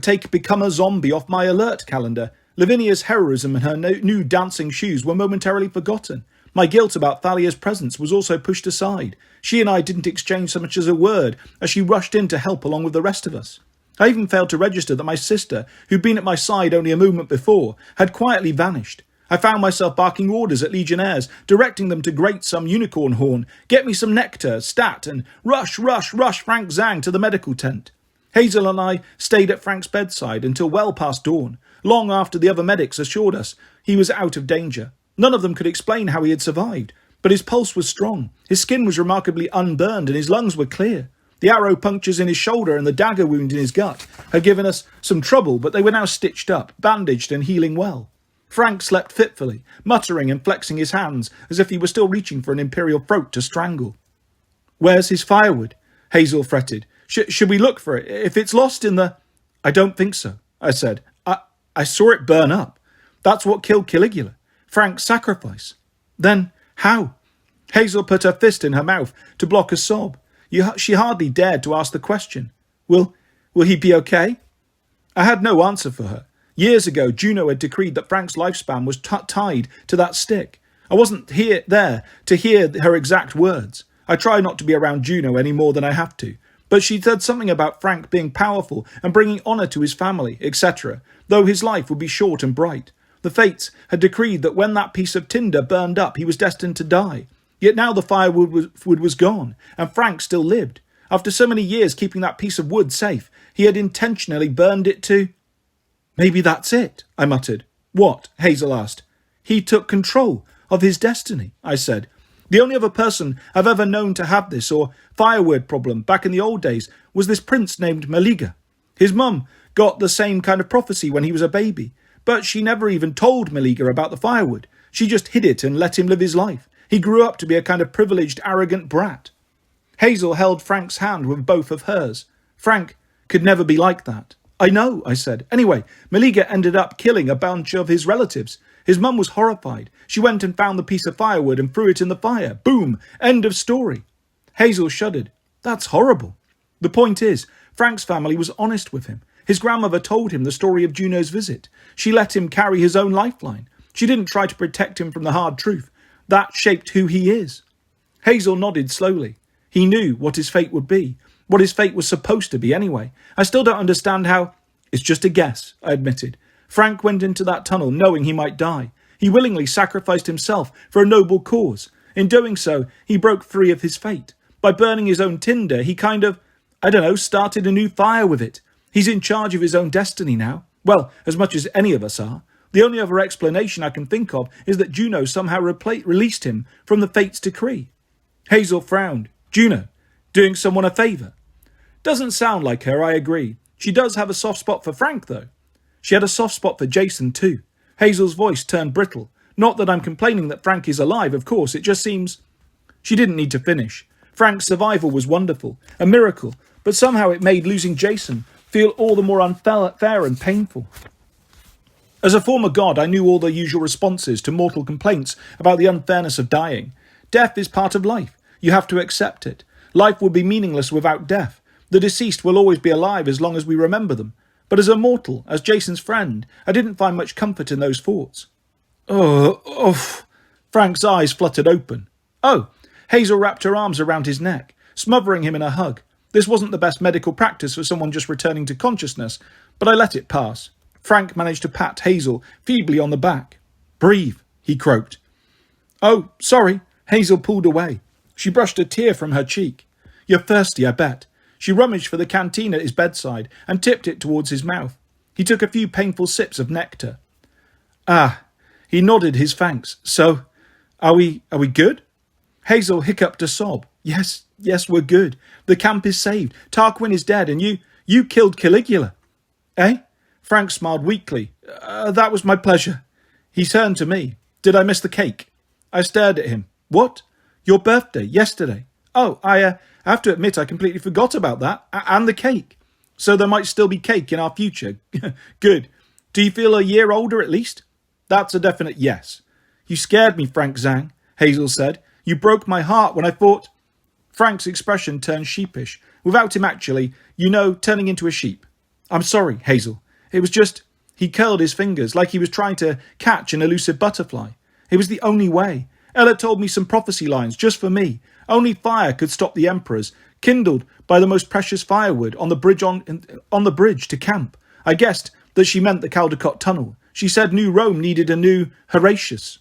take Become a Zombie off my alert calendar. Lavinia's heroism and her new dancing shoes were momentarily forgotten. My guilt about Thalia's presence was also pushed aside. She and I didn't exchange so much as a word as she rushed in to help along with the rest of us. I even failed to register that my sister, who'd been at my side only a moment before, had quietly vanished. I found myself barking orders at legionnaires, directing them to grate some unicorn horn, get me some nectar, stat, and rush Frank Zhang to the medical tent. Hazel and I stayed at Frank's bedside until well past dawn, long after the other medics assured us he was out of danger. None of them could explain how he had survived, but his pulse was strong, his skin was remarkably unburned, and his lungs were clear. The arrow punctures in his shoulder and the dagger wound in his gut had given us some trouble, but they were now stitched up, bandaged, and healing well. Frank slept fitfully, muttering and flexing his hands as if he were still reaching for an imperial throat to strangle. Where's his firewood? Hazel fretted. Should we look for it? If it's lost in the... I don't think so, I said. I saw it burn up. That's what killed Caligula. Frank's sacrifice. Then how? Hazel put her fist in her mouth to block a sob. She hardly dared to ask the question. Will he be okay? I had no answer for her. Years ago, Juno had decreed that Frank's lifespan was tied to that stick. I wasn't there to hear her exact words. I try not to be around Juno any more than I have to. But she said something about Frank being powerful and bringing honour to his family, etc., though his life would be short and bright. The fates had decreed that when that piece of tinder burned up, he was destined to die. Yet now the firewood was gone, and Frank still lived. After so many years keeping that piece of wood safe, he had intentionally burned it to... Maybe that's it, I muttered. What? Hazel asked. He took control of his destiny, I said. The only other person I've ever known to have this or firewood problem back in the old days was this prince named Maliga. His mum got the same kind of prophecy when he was a baby, but she never even told Maliga about the firewood. She just hid it and let him live his life. He grew up to be a kind of privileged, arrogant brat. Hazel held Frank's hand with both of hers. Frank could never be like that. I know, I said. Anyway, Maliga ended up killing a bunch of his relatives. His mum was horrified. She went and found the piece of firewood and threw it in the fire. Boom! End of story. Hazel shuddered. That's horrible. The point is, Frank's family was honest with him. His grandmother told him the story of Juno's visit. She let him carry his own lifeline. She didn't try to protect him from the hard truth. That shaped who he is. Hazel nodded slowly. He knew what his fate would be. What his fate was supposed to be anyway. I still don't understand how... It's just a guess, I admitted. Frank went into that tunnel knowing he might die. He willingly sacrificed himself for a noble cause. In doing so, he broke free of his fate. By burning his own tinder, he kind of, started a new fire with it. He's in charge of his own destiny now. Well, as much as any of us are. The only other explanation I can think of is that Juno somehow released him from the fate's decree. Hazel frowned. Juno, doing someone a favour? Doesn't sound like her, I agree. She does have a soft spot for Frank, though. She had a soft spot for Jason, too. Hazel's voice turned brittle. Not that I'm complaining that Frank is alive, of course, it just seems... She didn't need to finish. Frank's survival was wonderful, a miracle, but somehow it made losing Jason feel all the more unfair and painful. As a former god, I knew all the usual responses to mortal complaints about the unfairness of dying. Death is part of life. You have to accept it. Life would be meaningless without death. The deceased will always be alive as long as we remember them. But as a mortal, as Jason's friend, I didn't find much comfort in those thoughts. Frank's eyes fluttered open. Oh, Hazel wrapped her arms around his neck, smothering him in a hug. This wasn't the best medical practice for someone just returning to consciousness, but I let it pass. Frank managed to pat Hazel feebly on the back. Breathe, he croaked. Oh, sorry. Hazel pulled away. She brushed a tear from her cheek. You're thirsty, I bet. She rummaged for the canteen at his bedside and tipped it towards his mouth. He took a few painful sips of nectar. Ah, he nodded his thanks. So, are we good? Hazel hiccuped a sob. Yes, we're good. The camp is saved. Tarquin is dead and you killed Caligula. Eh? Frank smiled weakly. That was my pleasure. He turned to me. Did I miss the cake? I stared at him. What? Your birthday, yesterday. Oh, I have to admit I completely forgot about that. And the cake. So there might still be cake in our future. Good. Do you feel a year older at least? That's a definite yes. You scared me, Frank Zhang, Hazel said. You broke my heart when I thought... Frank's expression turned sheepish, without him actually, turning into a sheep. I'm sorry, Hazel. It was just... He curled his fingers like he was trying to catch an elusive butterfly. It was the only way. Ella told me some prophecy lines just for me. Only fire could stop the emperors, kindled by the most precious firewood on the bridge to camp. I guessed that she meant the Caldecott Tunnel. She said New Rome needed a new Horatius.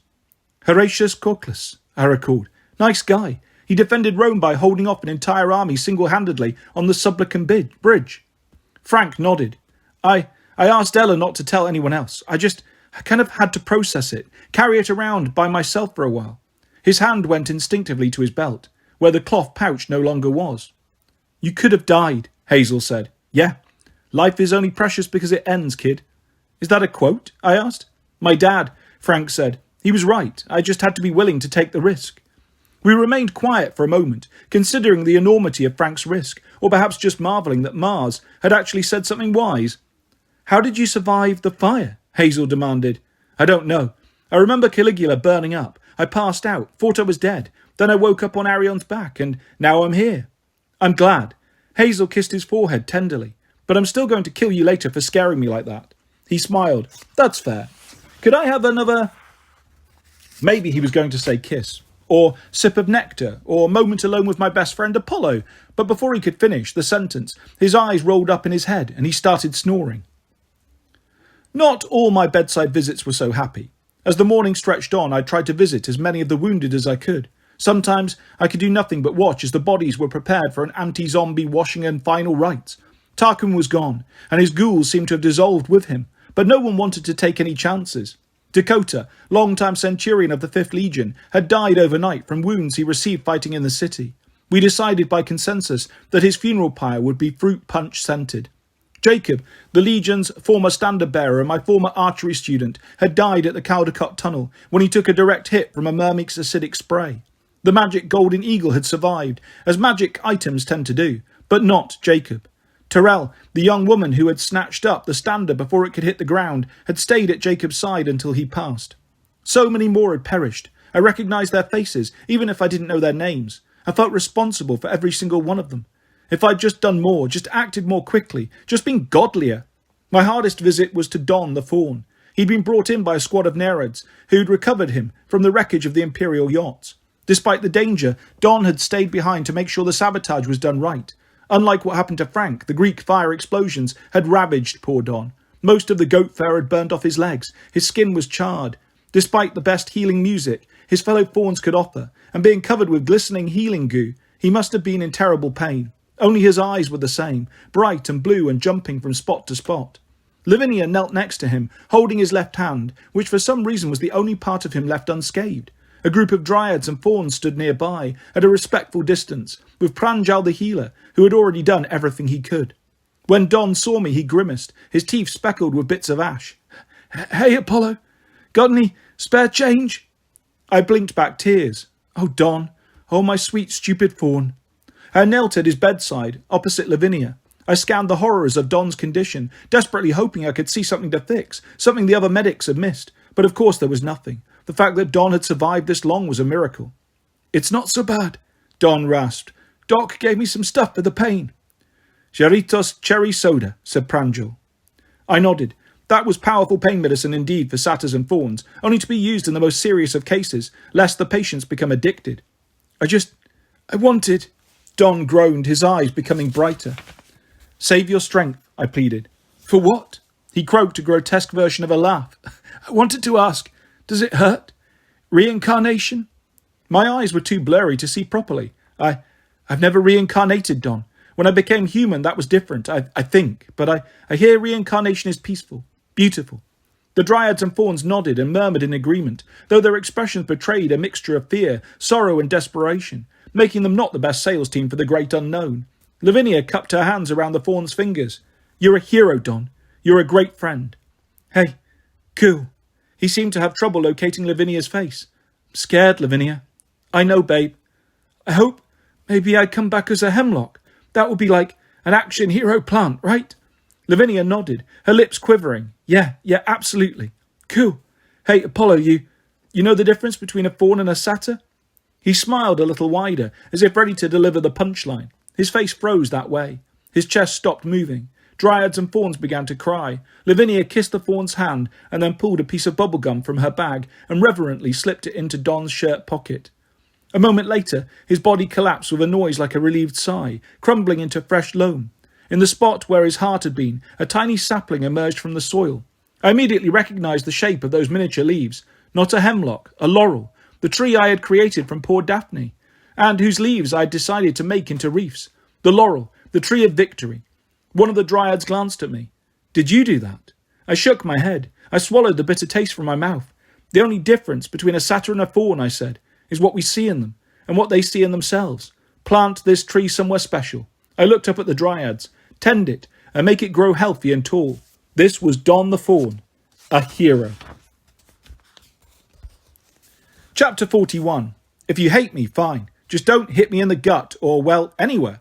Horatius Cocles, I recalled. Nice guy. He defended Rome by holding off an entire army single-handedly on the Sublician Bridge. Frank nodded. I asked Ella not to tell anyone else. I kind of had to process it, carry it around by myself for a while. His hand went instinctively to his belt, where the cloth pouch no longer was. You could have died, Hazel said. Yeah, life is only precious because it ends, kid. Is that a quote? I asked. My dad, Frank said. He was right. I just had to be willing to take the risk. We remained quiet for a moment, considering the enormity of Frank's risk, or perhaps just marvelling that Mars had actually said something wise. How did you survive the fire? Hazel demanded. I don't know. I remember Caligula burning up. I passed out, thought I was dead. Then I woke up on Arian's back, and now I'm here. I'm glad. Hazel kissed his forehead tenderly. But I'm still going to kill you later for scaring me like that. He smiled. That's fair. Could I have another... Maybe he was going to say kiss, or sip of nectar, or moment alone with my best friend Apollo, but before he could finish the sentence, his eyes rolled up in his head and he started snoring. Not all my bedside visits were so happy. As the morning stretched on, I tried to visit as many of the wounded as I could. Sometimes I could do nothing but watch as the bodies were prepared for an anti-zombie washing and final rites. Tarquin was gone, and his ghouls seemed to have dissolved with him, but no one wanted to take any chances. Dakota, long-time centurion of the 5th Legion, had died overnight from wounds he received fighting in the city. We decided by consensus that his funeral pyre would be fruit punch scented. Jacob, the Legion's former standard-bearer and my former archery student, had died at the Caldecott Tunnel when he took a direct hit from a Myrmic's acidic spray. The magic Golden Eagle had survived, as magic items tend to do, but not Jacob. Tyrell, the young woman who had snatched up the standard before it could hit the ground, had stayed at Jacob's side until he passed. So many more had perished. I recognised their faces, even if I didn't know their names. I felt responsible for every single one of them. If I'd just done more, just acted more quickly, just been godlier. My hardest visit was to Don the Faun. He'd been brought in by a squad of Nereids, who'd recovered him from the wreckage of the Imperial yachts. Despite the danger, Don had stayed behind to make sure the sabotage was done right. Unlike what happened to Frank, the Greek fire explosions had ravaged poor Don. Most of the goat fur had burnt off his legs. His skin was charred. Despite the best healing music his fellow fawns could offer, and being covered with glistening healing goo, he must have been in terrible pain. Only his eyes were the same, bright and blue and jumping from spot to spot. Lavinia knelt next to him, holding his left hand, which for some reason was the only part of him left unscathed. A group of dryads and fauns stood nearby, at a respectful distance, with Pranjal the healer, who had already done everything he could. When Don saw me, he grimaced, his teeth speckled with bits of ash. Hey, Apollo, got any spare change? I blinked back tears. Oh, Don. Oh, my sweet, stupid fawn. I knelt at his bedside, opposite Lavinia. I scanned the horrors of Don's condition, desperately hoping I could see something to fix, something the other medics had missed. But of course there was nothing. The fact that Don had survived this long was a miracle. It's not so bad, Don rasped. Doc gave me some stuff for the pain. Jarritos cherry soda, said Pranjal. I nodded. That was powerful pain medicine indeed for satyrs and fauns, only to be used in the most serious of cases, lest the patients become addicted. I wanted... Don groaned, his eyes becoming brighter. Save your strength, I pleaded. For what? He croaked, a grotesque version of a laugh. I wanted to ask, does it hurt? Reincarnation? My eyes were too blurry to see properly. I've never reincarnated, Don. When I became human, that was different, I think. But I hear reincarnation is peaceful, beautiful. The dryads and fauns nodded and murmured in agreement, though their expressions betrayed a mixture of fear, sorrow and desperation, making them not the best sales team for the great unknown. Lavinia cupped her hands around the fawn's fingers. You're a hero, Don. You're a great friend. Hey, cool. He seemed to have trouble locating Lavinia's face. Scared, Lavinia. I know, babe. I hope maybe I come back as a hemlock. That would be like an action hero plant, right? Lavinia nodded, her lips quivering. Yeah, absolutely. Cool. Hey, Apollo, you know the difference between a faun and a satyr? He smiled a little wider, as if ready to deliver the punchline. His face froze that way. His chest stopped moving. Dryads and fauns began to cry. Lavinia kissed the fawn's hand and then pulled a piece of bubblegum from her bag and reverently slipped it into Don's shirt pocket. A moment later, his body collapsed with a noise like a relieved sigh, crumbling into fresh loam. In the spot where his heart had been, a tiny sapling emerged from the soil. I immediately recognised the shape of those miniature leaves. Not a hemlock, a laurel, the tree I had created from poor Daphne, and whose leaves I had decided to make into wreaths. The laurel, the tree of victory. One of the dryads glanced at me. Did you do that? I shook my head. I swallowed the bitter taste from my mouth. The only difference between a satyr and a faun, I said, is what we see in them, and what they see in themselves. Plant this tree somewhere special. I looked up at the dryads. Tend it, and make it grow healthy and tall. This was Don the Faun, a hero. Chapter 41. If you hate me, fine. Just don't hit me in the gut or, well, anywhere.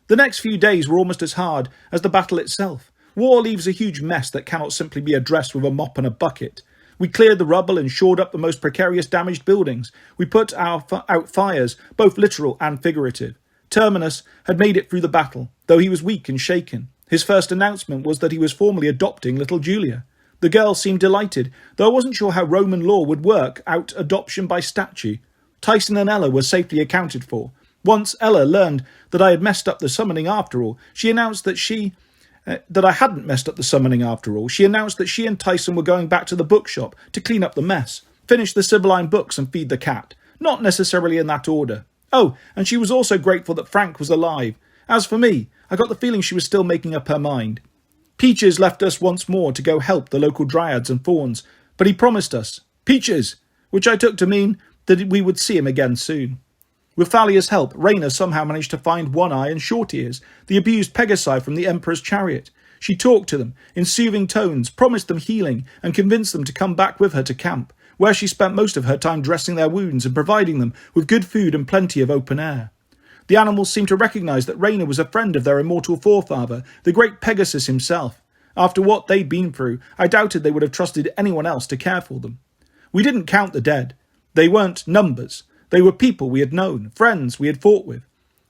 The next few days were almost as hard as the battle itself. War leaves a huge mess that cannot simply be addressed with a mop and a bucket. We cleared the rubble and shored up the most precarious damaged buildings. We put out fires, both literal and figurative. Terminus had made it through the battle, though he was weak and shaken. His first announcement was that he was formally adopting little Julia. The girl seemed delighted, though I wasn't sure how Roman law would work out adoption by statute. Tyson and Ella were safely accounted for. Once Ella learned that I had messed up the summoning after all, she announced that I hadn't messed up the summoning after all. She announced that she and Tyson were going back to the bookshop to clean up the mess, finish the Sibylline books and feed the cat. Not necessarily in that order. Oh, and she was also grateful that Frank was alive. As for me, I got the feeling she was still making up her mind. Peaches left us once more to go help the local dryads and fauns, but he promised us, Peaches, which I took to mean that we would see him again soon. With Thalia's help, Rayna somehow managed to find One Eye and Short Ears, the abused Pegasi from the Emperor's chariot. She talked to them in soothing tones, promised them healing, and convinced them to come back with her to camp, where she spent most of her time dressing their wounds and providing them with good food and plenty of open air. The animals seemed to recognise that Rayna was a friend of their immortal forefather, the great Pegasus himself. After what they'd been through, I doubted they would have trusted anyone else to care for them. We didn't count the dead. They weren't numbers. They were people we had known, friends we had fought with.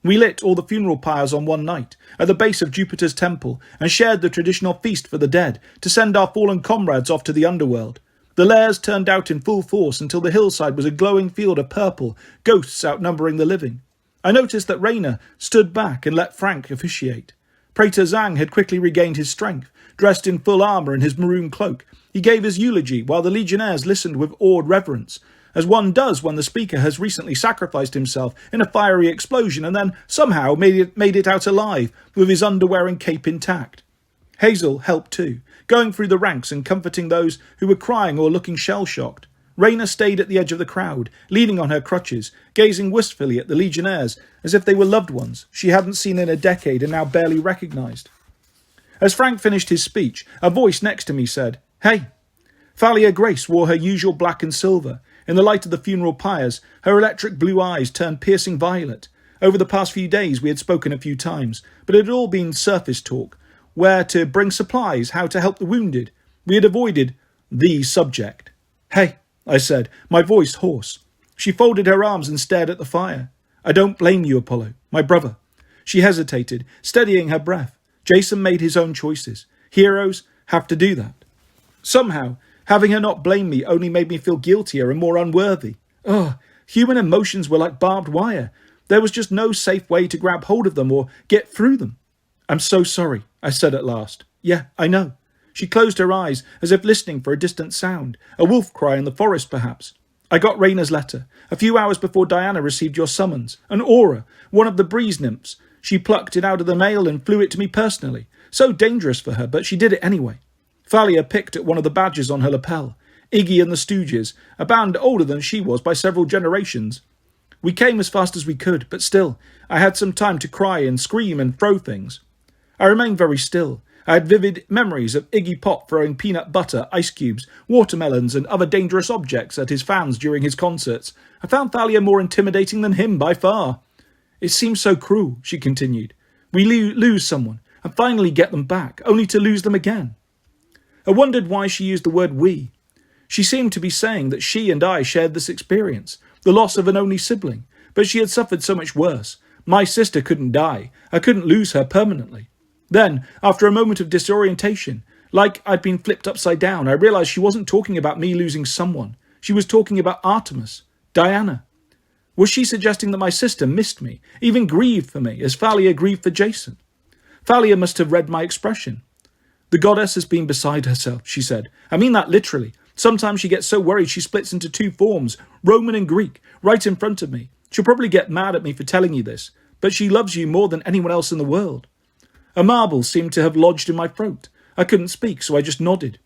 We lit all the funeral pyres on one night, at the base of Jupiter's temple, and shared the traditional feast for the dead, to send our fallen comrades off to the underworld. The lairs turned out in full force until the hillside was a glowing field of purple, ghosts outnumbering the living. I noticed that Rayna stood back and let Frank officiate. Praetor Zhang had quickly regained his strength. Dressed in full armour and his maroon cloak, he gave his eulogy while the legionnaires listened with awed reverence, as one does when the speaker has recently sacrificed himself in a fiery explosion and then somehow made it out alive with his underwear and cape intact. Hazel helped too, going through the ranks and comforting those who were crying or looking shell-shocked. Rayna stayed at the edge of the crowd, leaning on her crutches, gazing wistfully at the legionnaires as if they were loved ones she hadn't seen in a decade and now barely recognised. As Frank finished his speech, a voice next to me said, "Hey." Thalia Grace wore her usual black and silver. In the light of the funeral pyres, her electric blue eyes turned piercing violet. Over the past few days we had spoken a few times, but it had all been surface talk. Where to bring supplies, how to help the wounded. We had avoided the subject. "Hey," I said, my voice hoarse. She folded her arms and stared at the fire. "I don't blame you, Apollo, my brother." She hesitated, steadying her breath. Jason made his own choices. Heroes have to do that. Somehow, having her not blame me only made me feel guiltier and more unworthy. Human emotions were like barbed wire. There was just no safe way to grab hold of them or get through them. "I'm so sorry," I said at last. "Yeah, I know." She closed her eyes as if listening for a distant sound, a wolf cry in the forest perhaps. "I got Rayna's letter, a few hours before Diana received your summons. An aura, one of the breeze nymphs. She plucked it out of the mail and flew it to me personally. So dangerous for her, but she did it anyway." Thalia picked at one of the badges on her lapel. Iggy and the Stooges, a band older than she was by several generations. "We came as fast as we could, but still, I had some time to cry and scream and throw things." I remained very still. I had vivid memories of Iggy Pop throwing peanut butter, ice cubes, watermelons and other dangerous objects at his fans during his concerts. I found Thalia more intimidating than him by far. "It seems so cruel," she continued. "We lose someone and finally get them back, only to lose them again." I wondered why she used the word we. She seemed to be saying that she and I shared this experience, the loss of an only sibling, but she had suffered so much worse. My sister couldn't die. I couldn't lose her permanently. Then, after a moment of disorientation, like I'd been flipped upside down, I realised she wasn't talking about me losing someone. She was talking about Artemis, Diana. Was she suggesting that my sister missed me, even grieved for me, as Thalia grieved for Jason? Thalia must have read my expression. "The goddess has been beside herself," she said. "I mean that literally. Sometimes she gets so worried she splits into two forms, Roman and Greek, right in front of me. She'll probably get mad at me for telling you this, but she loves you more than anyone else in the world." A marble seemed to have lodged in my throat. I couldn't speak, so I just nodded.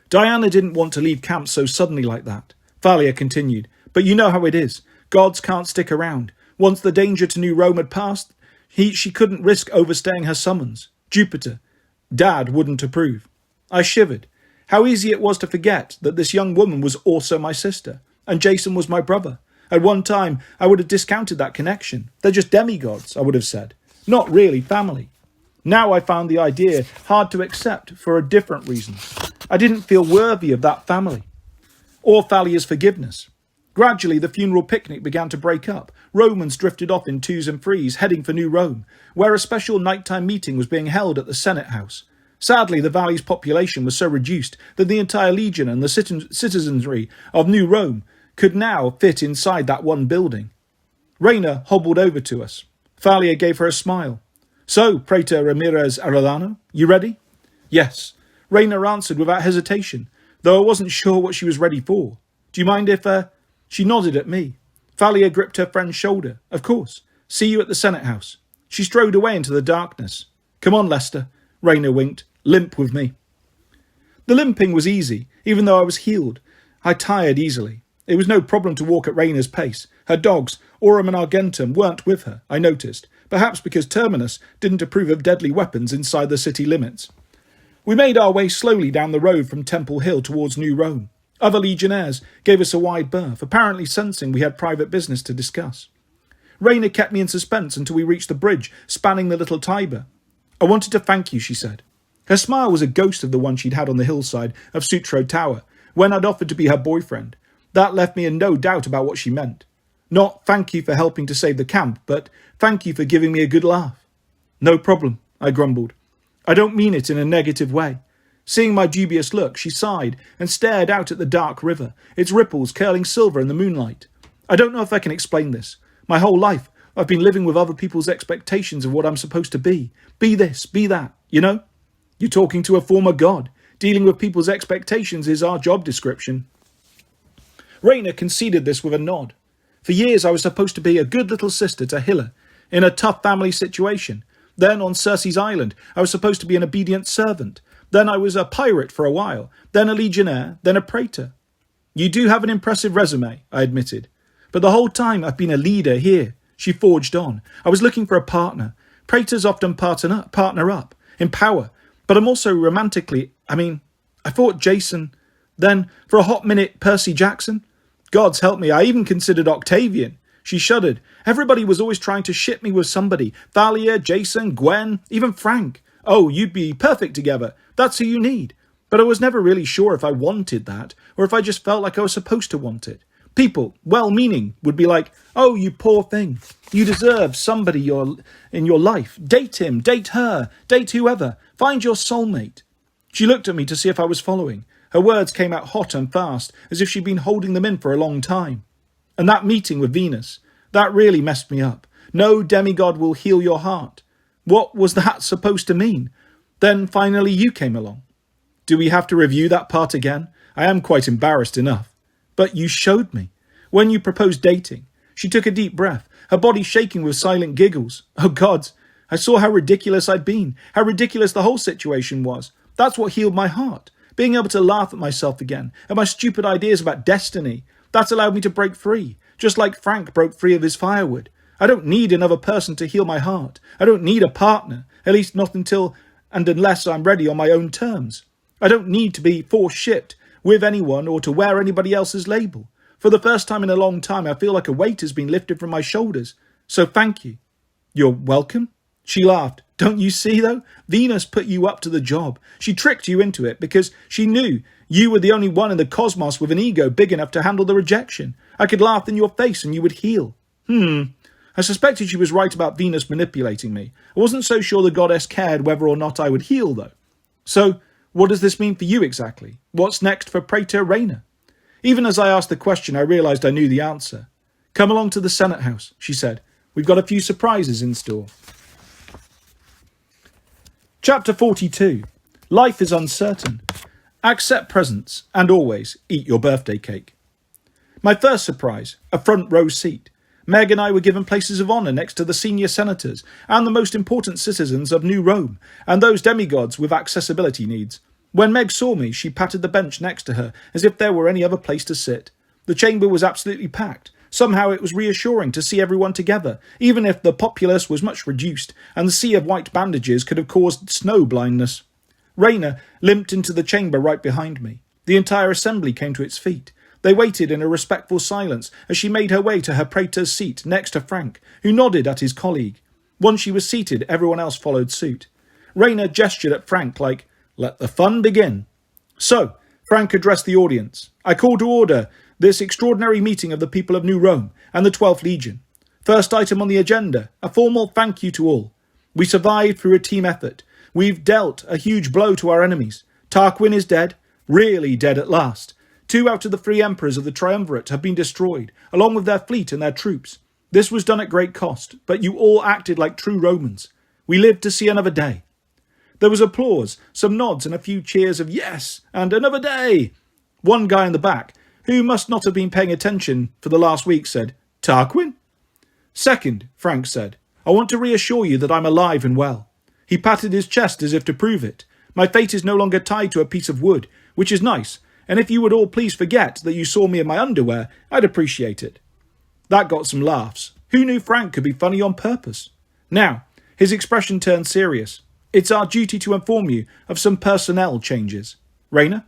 "Diana didn't want to leave camp so suddenly like that," Thalia continued. "But you know how it is. Gods can't stick around. Once the danger to New Rome had passed, she couldn't risk overstaying her summons. Jupiter. Dad wouldn't approve." I shivered. How easy it was to forget that this young woman was also my sister, and Jason was my brother. At one time, I would have discounted that connection. "They're just demigods," I would have said. Not really family. Now I found the idea hard to accept for a different reason. I didn't feel worthy of that family, or Thalia's forgiveness. Gradually, the funeral picnic began to break up. Romans drifted off in twos and threes, heading for New Rome, where a special nighttime meeting was being held at the Senate House. Sadly, the valley's population was so reduced that the entire legion and the citizenry of New Rome could now fit inside that one building. Reina hobbled over to us. Thalia gave her a smile. "So, Praetor Ramirez Arellano, you ready?" "Yes." Reina answered without hesitation, though I wasn't sure what she was ready for. "Do you mind if, She nodded at me. Thalia gripped her friend's shoulder. "Of course. See you at the Senate House." She strode away into the darkness. "Come on, Lester." Reina winked. "Limp with me." The limping was easy, even though I was healed. I tired easily. It was no problem to walk at Reina's pace. Her dogs, Aurum and Argentum, weren't with her, I noticed, perhaps because Terminus didn't approve of deadly weapons inside the city limits. We made our way slowly down the road from Temple Hill towards New Rome. Other legionnaires gave us a wide berth, apparently sensing we had private business to discuss. Reina kept me in suspense until we reached the bridge spanning the little Tiber. "I wanted to thank you," she said. Her smile was a ghost of the one she'd had on the hillside of Sutro Tower, when I'd offered to be her boyfriend. That left me in no doubt about what she meant. Not "thank you for helping to save the camp," but "thank you for giving me a good laugh." "No problem," I grumbled. "I don't mean it in a negative way." Seeing my dubious look, she sighed and stared out at the dark river, its ripples curling silver in the moonlight. "I don't know if I can explain this. My whole life, I've been living with other people's expectations of what I'm supposed to be. Be this, be that, you know? You're talking to a former god. Dealing with people's expectations is our job description." Reina conceded this with a nod. For years I was supposed to be a good little sister to Hilla, in a tough family situation. Then on Circe's island, I was supposed to be an obedient servant. Then I was a pirate for a while, then a legionnaire, then a praetor. "You do have an impressive resume," I admitted. "But the whole time I've been a leader here," she forged on. "I was looking for a partner. Praetors often partner up, in power, but I'm also romantically, I thought Jason, then, for a hot minute, Percy Jackson. Gods help me, I even considered Octavian." She shuddered. "Everybody was always trying to ship me with somebody. Thalia, Jason, Gwen, even Frank. Oh, you'd be perfect together. That's who you need." But I was never really sure if I wanted that, or if I just felt like I was supposed to want it. People, well-meaning, would be like, "Oh, you poor thing. You deserve somebody in your life. Date him, date her, date whoever. Find your soulmate." She looked at me to see if I was following. Her words came out hot and fast, as if she'd been holding them in for a long time. "And that meeting with Venus, that really messed me up. No demigod will heal your heart. What was that supposed to mean? Then finally you came along. Do we have to review that part again? I am quite embarrassed enough. But you showed me. When you proposed dating." She took a deep breath, her body shaking with silent giggles. "Oh gods, I saw how ridiculous I'd been, how ridiculous the whole situation was. That's what healed my heart. Being able to laugh at myself again, at my stupid ideas about destiny. That's allowed me to break free, just like Frank broke free of his firewood. I don't need another person to heal my heart. I don't need a partner, at least not until and unless I'm ready on my own terms. I don't need to be force-shipped with anyone or to wear anybody else's label. For the first time in a long time, I feel like a weight has been lifted from my shoulders. So thank you." "You're welcome." She laughed. "Don't you see, though? Venus put you up to the job. She tricked you into it because she knew you were the only one in the cosmos with an ego big enough to handle the rejection. I could laugh in your face and you would heal." I suspected she was right about Venus manipulating me. I wasn't so sure the goddess cared whether or not I would heal, though. "So, what does this mean for you exactly? What's next for Praetor Reina?" Even as I asked the question, I realised I knew the answer. "Come along to the Senate House," she said. "We've got a few surprises in store." Chapter 42. Life is uncertain. Accept presents, and always eat your birthday cake. My first surprise, a front row seat. Meg and I were given places of honour next to the senior senators and the most important citizens of New Rome, and those demigods with accessibility needs. When Meg saw me, she patted the bench next to her as if there were any other place to sit. The chamber was absolutely packed. Somehow it was reassuring to see everyone together, even if the populace was much reduced, and the sea of white bandages could have caused snow blindness. Reina limped into the chamber right behind me. The entire assembly came to its feet. They waited in a respectful silence as she made her way to her praetor's seat next to Frank, who nodded at his colleague. Once she was seated, everyone else followed suit. Reina gestured at Frank like, "Let the fun begin." So, Frank addressed the audience. I call to order this extraordinary meeting of the people of New Rome and the 12th Legion. First item on the agenda, a formal thank you to all. We survived through a team effort. We've dealt a huge blow to our enemies. Tarquin is dead, really dead at last. 2 out of the 3 emperors of the triumvirate have been destroyed, along with their fleet and their troops. This was done at great cost, but you all acted like true Romans. We lived to see another day. There was applause, some nods and a few cheers of yes, and another day. One guy in the back, who must not have been paying attention for the last week, said, Tarquin? Second, Frank said, I want to reassure you that I'm alive and well. He patted his chest as if to prove it. My fate is no longer tied to a piece of wood, which is nice, and if you would all please forget that you saw me in my underwear, I'd appreciate it. That got some laughs. Who knew Frank could be funny on purpose? Now, his expression turned serious. It's our duty to inform you of some personnel changes. Raina?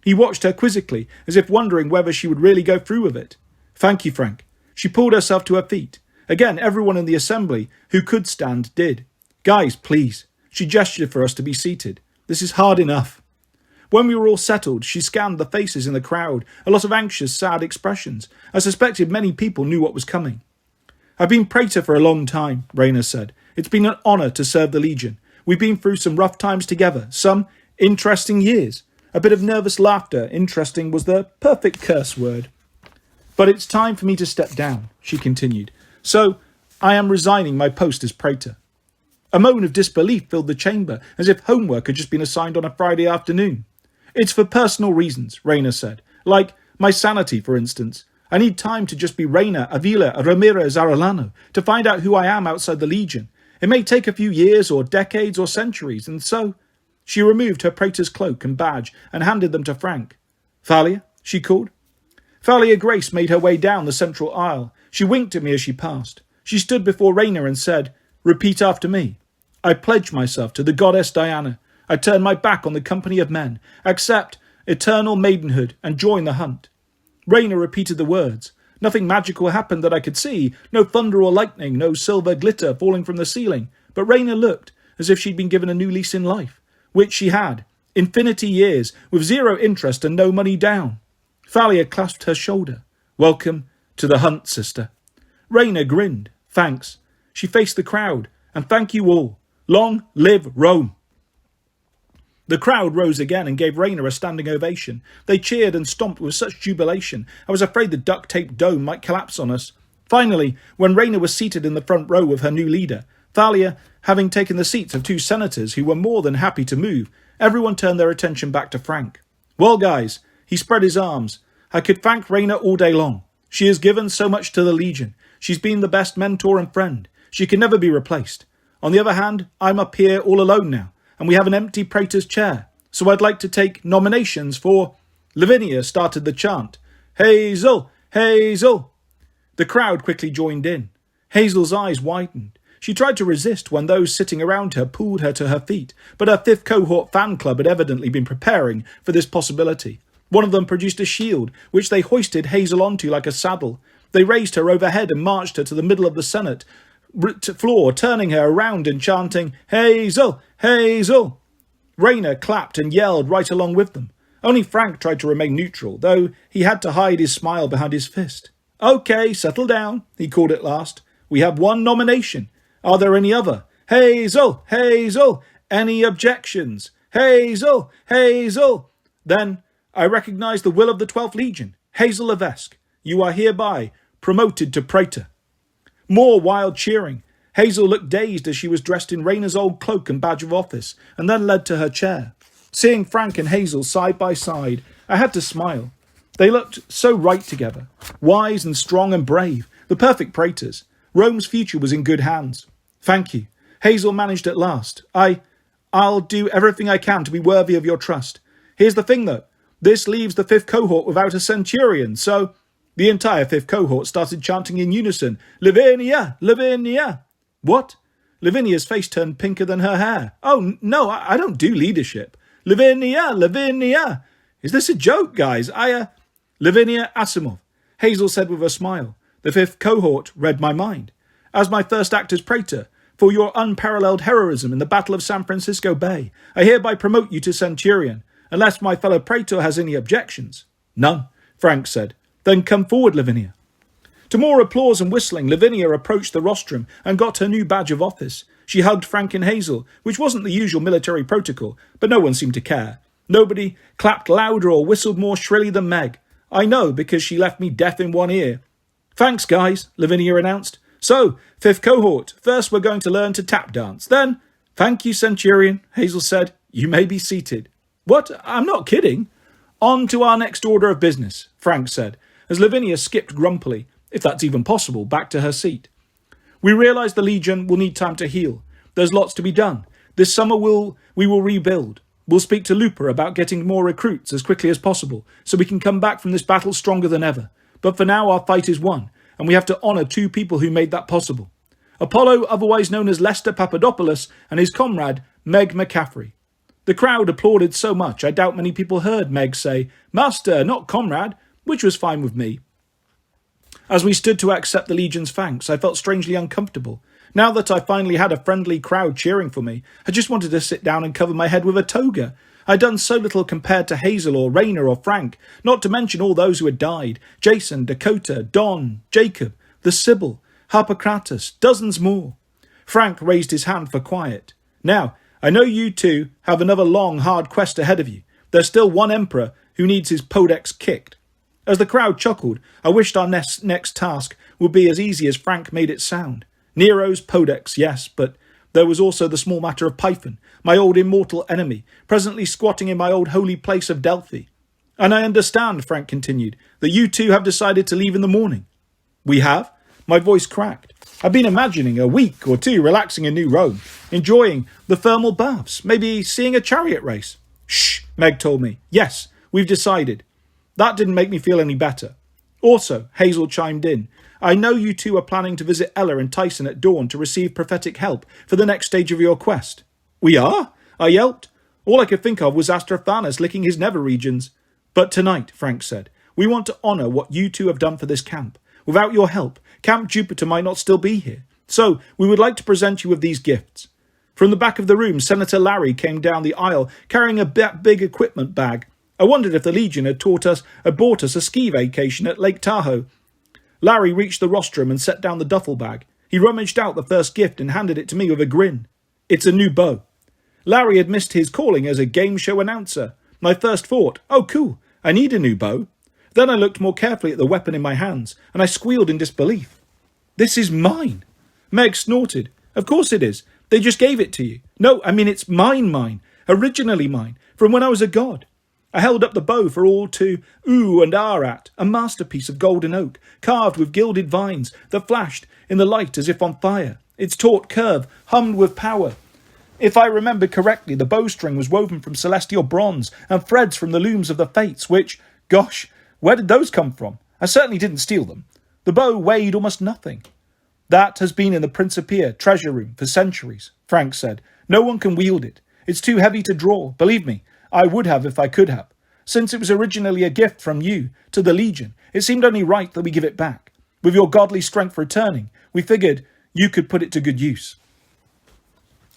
He watched her quizzically, as if wondering whether she would really go through with it. Thank you, Frank. She pulled herself to her feet. Again, everyone in the assembly who could stand did. Guys, please. She gestured for us to be seated. This is hard enough. When we were all settled, she scanned the faces in the crowd, a lot of anxious, sad expressions. I suspected many people knew what was coming. I've been praetor for a long time, Raina said. It's been an honour to serve the Legion. We've been through some rough times together, some interesting years. A bit of nervous laughter, interesting was the perfect curse word. But it's time for me to step down, she continued. So, I am resigning my post as praetor. A moan of disbelief filled the chamber, as if homework had just been assigned on a Friday afternoon. It's for personal reasons, Raina said. Like my sanity, for instance. I need time to just be Raina Avila Ramirez Arellano, to find out who I am outside the Legion. It may take a few years or decades or centuries, and so... She removed her praetor's cloak and badge and handed them to Frank. Thalia, she called. Thalia Grace made her way down the central aisle. She winked at me as she passed. She stood before Raina and said, Repeat after me. I pledge myself to the goddess Diana. I turn my back on the company of men, accept eternal maidenhood, and join the hunt. Raina repeated the words. Nothing magical happened that I could see, no thunder or lightning, no silver glitter falling from the ceiling, but Raina looked as if she'd been given a new lease in life, which she had, infinity years, with 0 interest and no money down. Thalia clasped her shoulder. Welcome to the hunt, sister. Raina grinned. Thanks. She faced the crowd. And thank you all. Long live Rome. The crowd rose again and gave Raina a standing ovation. They cheered and stomped with such jubilation, I was afraid the duct-taped dome might collapse on us. Finally, when Raina was seated in the front row with her new leader, Thalia having taken the seats of 2 senators who were more than happy to move, everyone turned their attention back to Frank. Well, guys, he spread his arms. I could thank Raina all day long. She has given so much to the Legion. She's been the best mentor and friend. She can never be replaced. On the other hand, I'm up here all alone now, and we have an empty praetor's chair. So I'd like to take nominations for... Lavinia started the chant. Hazel! Hazel! The crowd quickly joined in. Hazel's eyes widened. She tried to resist when those sitting around her pulled her to her feet, but her 5th cohort fan club had evidently been preparing for this possibility. One of them produced a shield, which they hoisted Hazel onto like a saddle. They raised her overhead and marched her to the middle of the Senate floor, turning her around and chanting, Hazel! Hazel! Raina clapped and yelled right along with them. Only Frank tried to remain neutral, though he had to hide his smile behind his fist. Okay, settle down, he called at last. We have 1 nomination. Are there any other? Hazel! Hazel! Any objections? Hazel! Hazel! Then I recognize the will of the 12th Legion. Hazel Levesque, you are hereby promoted to praetor. More wild cheering. Hazel looked dazed as she was dressed in Raina's old cloak and badge of office, and then led to her chair. Seeing Frank and Hazel side by side, I had to smile. They looked so right together, wise and strong and brave, the perfect praetors. Rome's future was in good hands. Thank you. Hazel managed at last. I'll do everything I can to be worthy of your trust. Here's the thing, though. This leaves the 5th cohort without a centurion, so... The entire 5th cohort started chanting in unison, Lavinia! Lavinia! What? Lavinia's face turned pinker than her hair. Oh, no, I don't do leadership. Lavinia! Lavinia! Is this a joke, guys? Lavinia Asimov, Hazel said with a smile. The 5th cohort read my mind. As my first act as praetor, for your unparalleled heroism in the Battle of San Francisco Bay, I hereby promote you to centurion. unless my fellow praetor has any objections. None, Frank said. Then come forward, Lavinia. To more applause and whistling, Lavinia approached the rostrum and got her new badge of office. She hugged Frank and Hazel, which wasn't the usual military protocol, but no one seemed to care. Nobody clapped louder or whistled more shrilly than Meg. I know, because she left me deaf in one ear. Thanks, guys, Lavinia announced. So, 5th cohort, first we're going to learn to tap dance. Then, thank you, Centurion, Hazel said. You may be seated. What? I'm not kidding. On to our next order of business, Frank said, as Lavinia skipped grumpily, if that's even possible, back to her seat. We realise the Legion will need time to heal. There's lots to be done. This summer we will rebuild. We'll speak to Looper about getting more recruits as quickly as possible, so we can come back from this battle stronger than ever. But for now our fight is won, and we have to honour 2 people who made that possible. Apollo, otherwise known as Lester Papadopoulos, and his comrade, Meg McCaffrey. The crowd applauded so much I doubt many people heard Meg say, Master, not comrade, which was fine with me. As we stood to accept the Legion's thanks, I felt strangely uncomfortable. Now that I finally had a friendly crowd cheering for me, I just wanted to sit down and cover my head with a toga. I'd done so little compared to Hazel or Rayner or Frank, not to mention all those who had died. Jason, Dakota, Don, Jacob, the Sybil, Harpocrates, dozens more. Frank raised his hand for quiet. Now, I know you 2 have another long, hard quest ahead of you. There's still one emperor who needs his podex kicked. As the crowd chuckled, I wished our next task would be as easy as Frank made it sound. Nero's podex, yes, but there was also the small matter of Python, my old immortal enemy, presently squatting in my old holy place of Delphi. And I understand, Frank continued, that you 2 have decided to leave in the morning. We have? My voice cracked. I've been imagining a week or 2 relaxing in New Rome, enjoying the thermal baths, maybe seeing a chariot race. Shh, Meg told me. Yes, we've decided. That didn't make me feel any better. Also, Hazel chimed in. I know you 2 are planning to visit Ella and Tyson at dawn to receive prophetic help for the next stage of your quest. We are? I yelped. All I could think of was Astrophanes licking his nether regions. But tonight, Frank said, we want to honour what you 2 have done for this camp. Without your help, Camp Jupiter might not still be here. So, we would like to present you with these gifts. From the back of the room, Senator Larry came down the aisle carrying a big equipment bag. I wondered if the Legion had bought us a ski vacation at Lake Tahoe. Larry reached the rostrum and set down the duffel bag. He rummaged out the first gift and handed it to me with a grin. It's a new bow. Larry had missed his calling as a game show announcer. My first thought, oh cool, I need a new bow. Then I looked more carefully at the weapon in my hands, and I squealed in disbelief. This is mine. Meg snorted. Of course it is. They just gave it to you. No, I mean it's mine. Originally mine, from when I was a god. I held up the bow for all to ooh and ah at, a masterpiece of golden oak, carved with gilded vines that flashed in the light as if on fire. Its taut curve hummed with power. If I remember correctly, the bowstring was woven from celestial bronze and threads from the looms of the fates, which, gosh, where did those come from? I certainly didn't steal them. The bow weighed almost nothing. That has been in the Principia treasure room for centuries, Frank said. No one can wield it. It's too heavy to draw. Believe me, I would have if I could have. Since it was originally a gift from you to the Legion, it seemed only right that we give it back. With your godly strength returning, we figured you could put it to good use.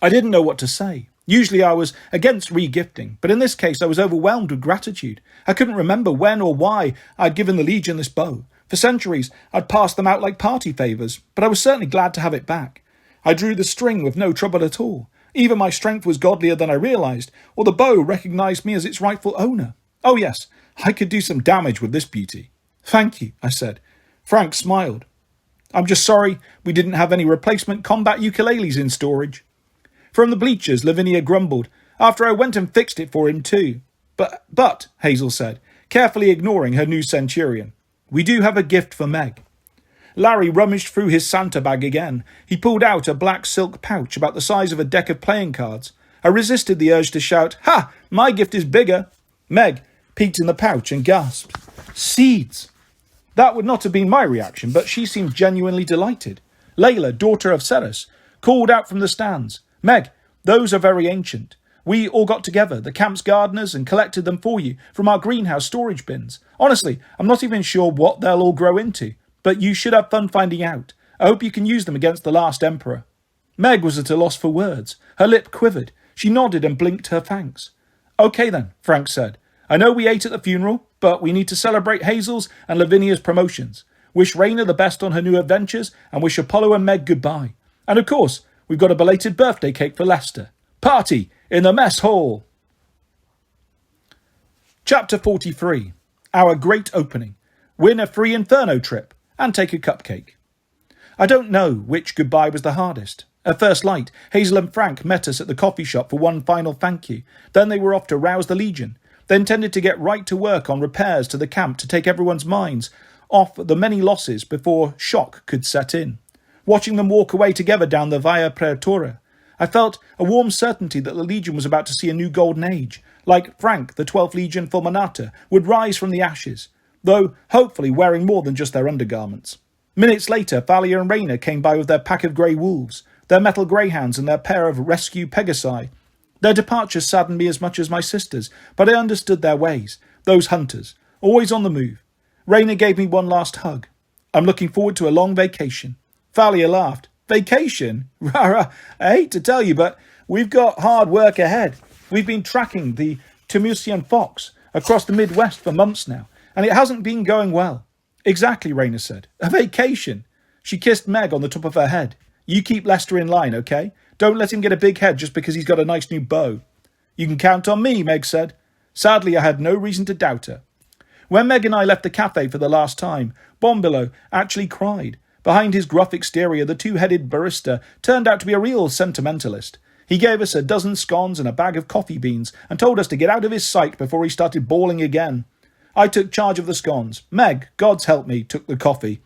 I didn't know what to say. Usually I was against re-gifting, but in this case I was overwhelmed with gratitude. I couldn't remember when or why I'd given the Legion this bow. For centuries I'd passed them out like party favours, but I was certainly glad to have it back. I drew the string with no trouble at all. Either my strength was godlier than I realised, or the bow recognised me as its rightful owner. Oh yes, I could do some damage with this beauty. Thank you, I said. Frank smiled. I'm just sorry we didn't have any replacement combat ukuleles in storage. From the bleachers, Lavinia grumbled, after I went and fixed it for him too. But, Hazel said, carefully ignoring her new centurion, we do have a gift for Meg. Larry rummaged through his Santa bag again. He pulled out a black silk pouch about the size of a deck of playing cards. I resisted the urge to shout, Ha! My gift is bigger! Meg peeked in the pouch and gasped. Seeds! That would not have been my reaction, but she seemed genuinely delighted. Layla, daughter of Ceres, called out from the stands. Meg, those are very ancient. We all got together, the camp's gardeners, and collected them for you from our greenhouse storage bins. Honestly, I'm not even sure what they'll all grow into, but you should have fun finding out. I hope you can use them against the last emperor. Meg was at a loss for words. Her lip quivered. She nodded and blinked her thanks. Okay then, Frank said. I know we ate at the funeral, but we need to celebrate Hazel's and Lavinia's promotions. Wish Raina the best on her new adventures, and wish Apollo and Meg goodbye. And of course, we've got a belated birthday cake for Lester. Party in the mess hall. Chapter 43. Our Great Opening. Win a free Inferno trip and take a cupcake. I don't know which goodbye was the hardest. At first light, Hazel and Frank met us at the coffee shop for one final thank you. Then they were off to rouse the Legion. They intended to get right to work on repairs to the camp to take everyone's minds off the many losses before shock could set in. Watching them walk away together down the Via Praetoria, I felt a warm certainty that the Legion was about to see a new golden age. Like Frank, the 12th Legion Fulminata would rise from the ashes, though hopefully wearing more than just their undergarments. Minutes later, Thalia and Raina came by with their pack of grey wolves, their metal greyhounds and their pair of rescue Pegasi. Their departures saddened me as much as my sisters, but I understood their ways, those hunters, always on the move. Raina gave me one last hug. I'm looking forward to a long vacation. Thalia laughed. Vacation? Rara, I hate to tell you, but we've got hard work ahead. We've been tracking the Timusian fox across the Midwest for months now, and it hasn't been going well. Exactly, Raina said. A vacation. She kissed Meg on the top of her head. You keep Lester in line, okay? Don't let him get a big head just because he's got a nice new bow. You can count on me, Meg said. Sadly, I had no reason to doubt her. When Meg and I left the cafe for the last time, Bombilo actually cried. Behind his gruff exterior, the two-headed barista turned out to be a real sentimentalist. He gave us a dozen scones and a bag of coffee beans and told us to get out of his sight before he started bawling again. I took charge of the scones. Meg, God's help me, took the coffee.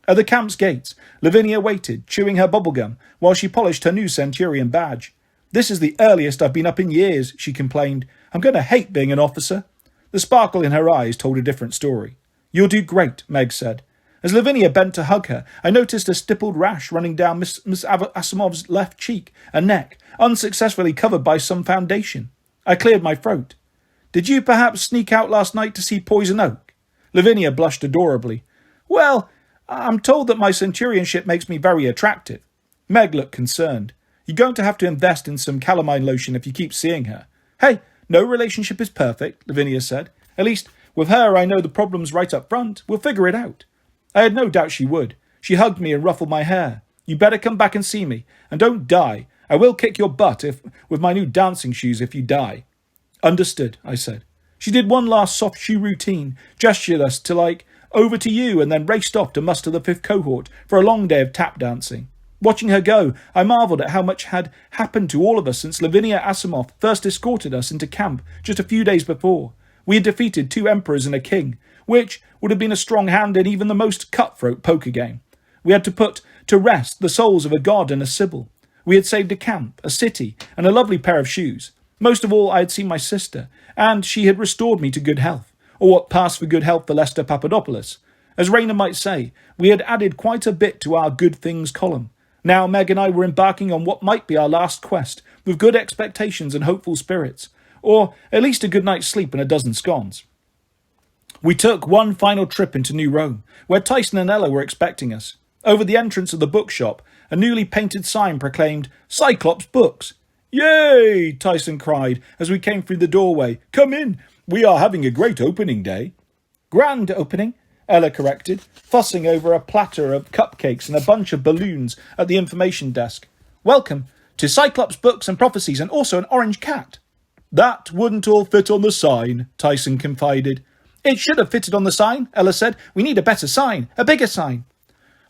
At the camp's gates, Lavinia waited, chewing her bubblegum, while she polished her new Centurion badge. This is the earliest I've been up in years, she complained. I'm going to hate being an officer. The sparkle in her eyes told a different story. You'll do great, Meg said. As Lavinia bent to hug her, I noticed a stippled rash running down Miss Asimov's left cheek and neck, unsuccessfully covered by some foundation. I cleared my throat. Did you perhaps sneak out last night to see Poison Oak? Lavinia blushed adorably. Well, I'm told that my centurionship makes me very attractive. Meg looked concerned. You're going to have to invest in some calamine lotion if you keep seeing her. Hey, no relationship is perfect, Lavinia said. At least, with her, I know the problem's right up front. We'll figure it out. I had no doubt she would. She hugged me and ruffled my hair. You better come back and see me. And don't die. I will kick your butt with my new dancing shoes if you die. Understood, I said. She did one last soft shoe routine, gestured us to over to you, and then raced off to muster the 5th cohort for a long day of tap dancing. Watching her go, I marvelled at how much had happened to all of us since Lavinia Asimov first escorted us into camp just a few days before. We had defeated 2 emperors and a king, which would have been a strong hand in even the most cutthroat poker game. We had to put to rest the souls of a god and a sibyl. We had saved a camp, a city, and a lovely pair of shoes. Most of all, I had seen my sister, and she had restored me to good health, or what passed for good health for Lester Papadopoulos. As Raina might say, we had added quite a bit to our good things column. Now Meg and I were embarking on what might be our last quest, with good expectations and hopeful spirits, or at least a good night's sleep and a dozen scones. We took one final trip into New Rome, where Tyson and Ella were expecting us. Over the entrance of the bookshop, a newly painted sign proclaimed, Cyclops Books. Yay! Tyson cried as we came through the doorway. Come in, we are having a great opening day. Grand opening, Ella corrected, fussing over a platter of cupcakes and a bunch of balloons at the information desk. Welcome to Cyclops Books and Prophecies, and also an orange cat. That wouldn't all fit on the sign, Tyson confided. It should have fitted on the sign, Ella said. We need a better sign, a bigger sign.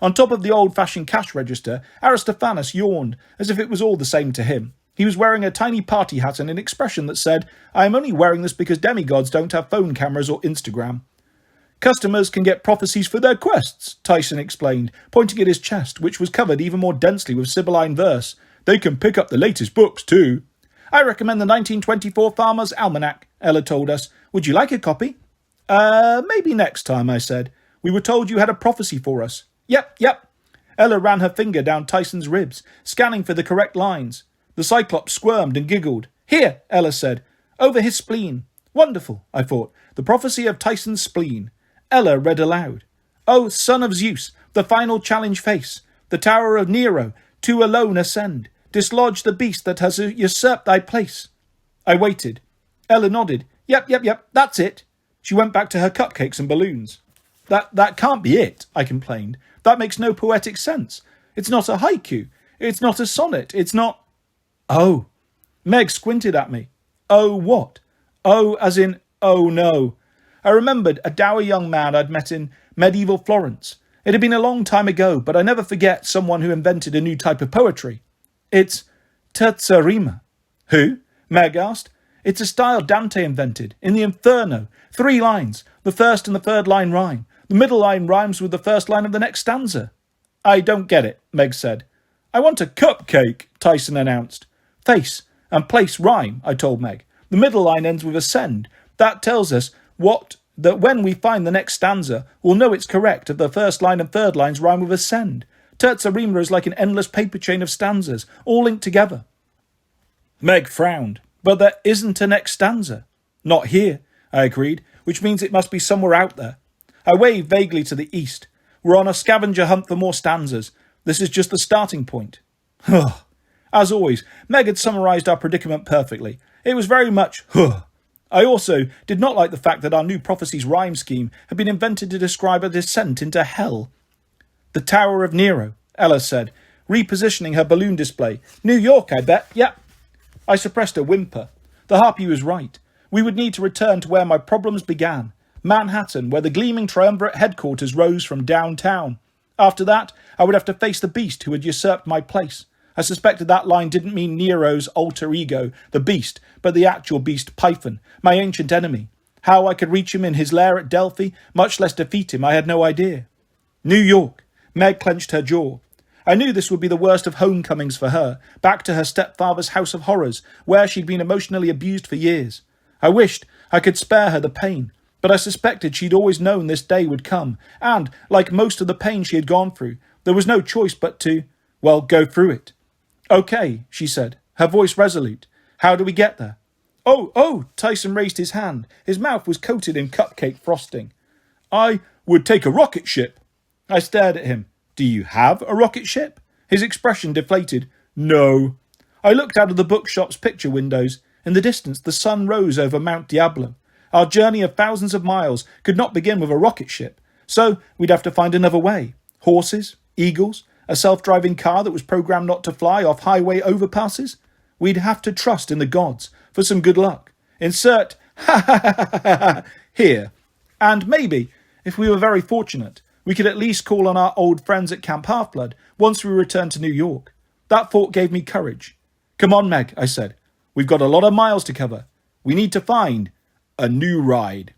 On top of the old-fashioned cash register, Aristophanes yawned, as if it was all the same to him. He was wearing a tiny party hat and an expression that said, I am only wearing this because demigods don't have phone cameras or Instagram. Customers can get prophecies for their quests, Tyson explained, pointing at his chest, which was covered even more densely with Sibylline verse. They can pick up the latest books, too. I recommend the 1924 Farmer's Almanac, Ella told us. Would you like a copy? Maybe next time, I said. We were told you had a prophecy for us. Yep. Ella ran her finger down Tyson's ribs, scanning for the correct lines. The Cyclops squirmed and giggled. Here, Ella said. Over his spleen. Wonderful, I thought. The prophecy of Tyson's spleen. Ella read aloud. O son of Zeus, the final challenge face. The tower of Nero, to alone ascend. Dislodge the beast that has usurped thy place. I waited. Ella nodded. Yep, that's it. She went back to her cupcakes and balloons. That can't be it, I complained. That makes no poetic sense. It's not a haiku. It's not a sonnet. It's not... Oh. Meg squinted at me. Oh, what? Oh, as in, oh no. I remembered a dour young man I'd met in medieval Florence. It had been a long time ago, but I never forget someone who invented a new type of poetry. It's terza rima. Who? Meg asked. It's a style Dante invented, in the Inferno. 3 lines. The first and the third line rhyme. The middle line rhymes with the first line of the next stanza. I don't get it, Meg said. I want a cupcake, Tyson announced. Face and place rhyme, I told Meg. The middle line ends with ascend. That tells us that when we find the next stanza, we'll know it's correct if the first line and third lines rhyme with ascend. Terza rima is like an endless paper chain of stanzas, all linked together. Meg frowned. But there isn't a next stanza. Not here, I agreed, which means it must be somewhere out there. I waved vaguely to the east. We're on a scavenger hunt for more stanzas. This is just the starting point. As always, Meg had summarised our predicament perfectly. It was very much, I also did not like the fact that our new prophecy's rhyme scheme had been invented to describe a descent into hell. The Tower of Nero, Ella said, repositioning her balloon display. New York, I bet. Yep. I suppressed a whimper. The harpy was right. We would need to return to where my problems began. Manhattan, where the gleaming triumvirate headquarters rose from downtown. After that, I would have to face the beast who had usurped my place. I suspected that line didn't mean Nero's alter ego, the beast, but the actual beast, Python, my ancient enemy. How I could reach him in his lair at Delphi, much less defeat him, I had no idea. New York. Meg clenched her jaw. I knew this would be the worst of homecomings for her, back to her stepfather's house of horrors, where she'd been emotionally abused for years. I wished I could spare her the pain, but I suspected she'd always known this day would come, and, like most of the pain she had gone through, there was no choice but to, well, go through it. Okay, she said, her voice resolute. How do we get there? Oh, Tyson raised his hand. His mouth was coated in cupcake frosting. I would take a rocket ship. I stared at him. Do you have a rocket ship? His expression deflated. No. I looked out of the bookshop's picture windows. In the distance, the sun rose over Mount Diablo. Our journey of thousands of miles could not begin with a rocket ship, so we'd have to find another way. Horses, eagles, a self-driving car that was programmed not to fly off highway overpasses. We'd have to trust in the gods for some good luck. Insert here. And maybe, if we were very fortunate, we could at least call on our old friends at Camp Half-Blood once we returned to New York. That thought gave me courage. Come on, Meg, I said. We've got a lot of miles to cover. We need to find a new ride.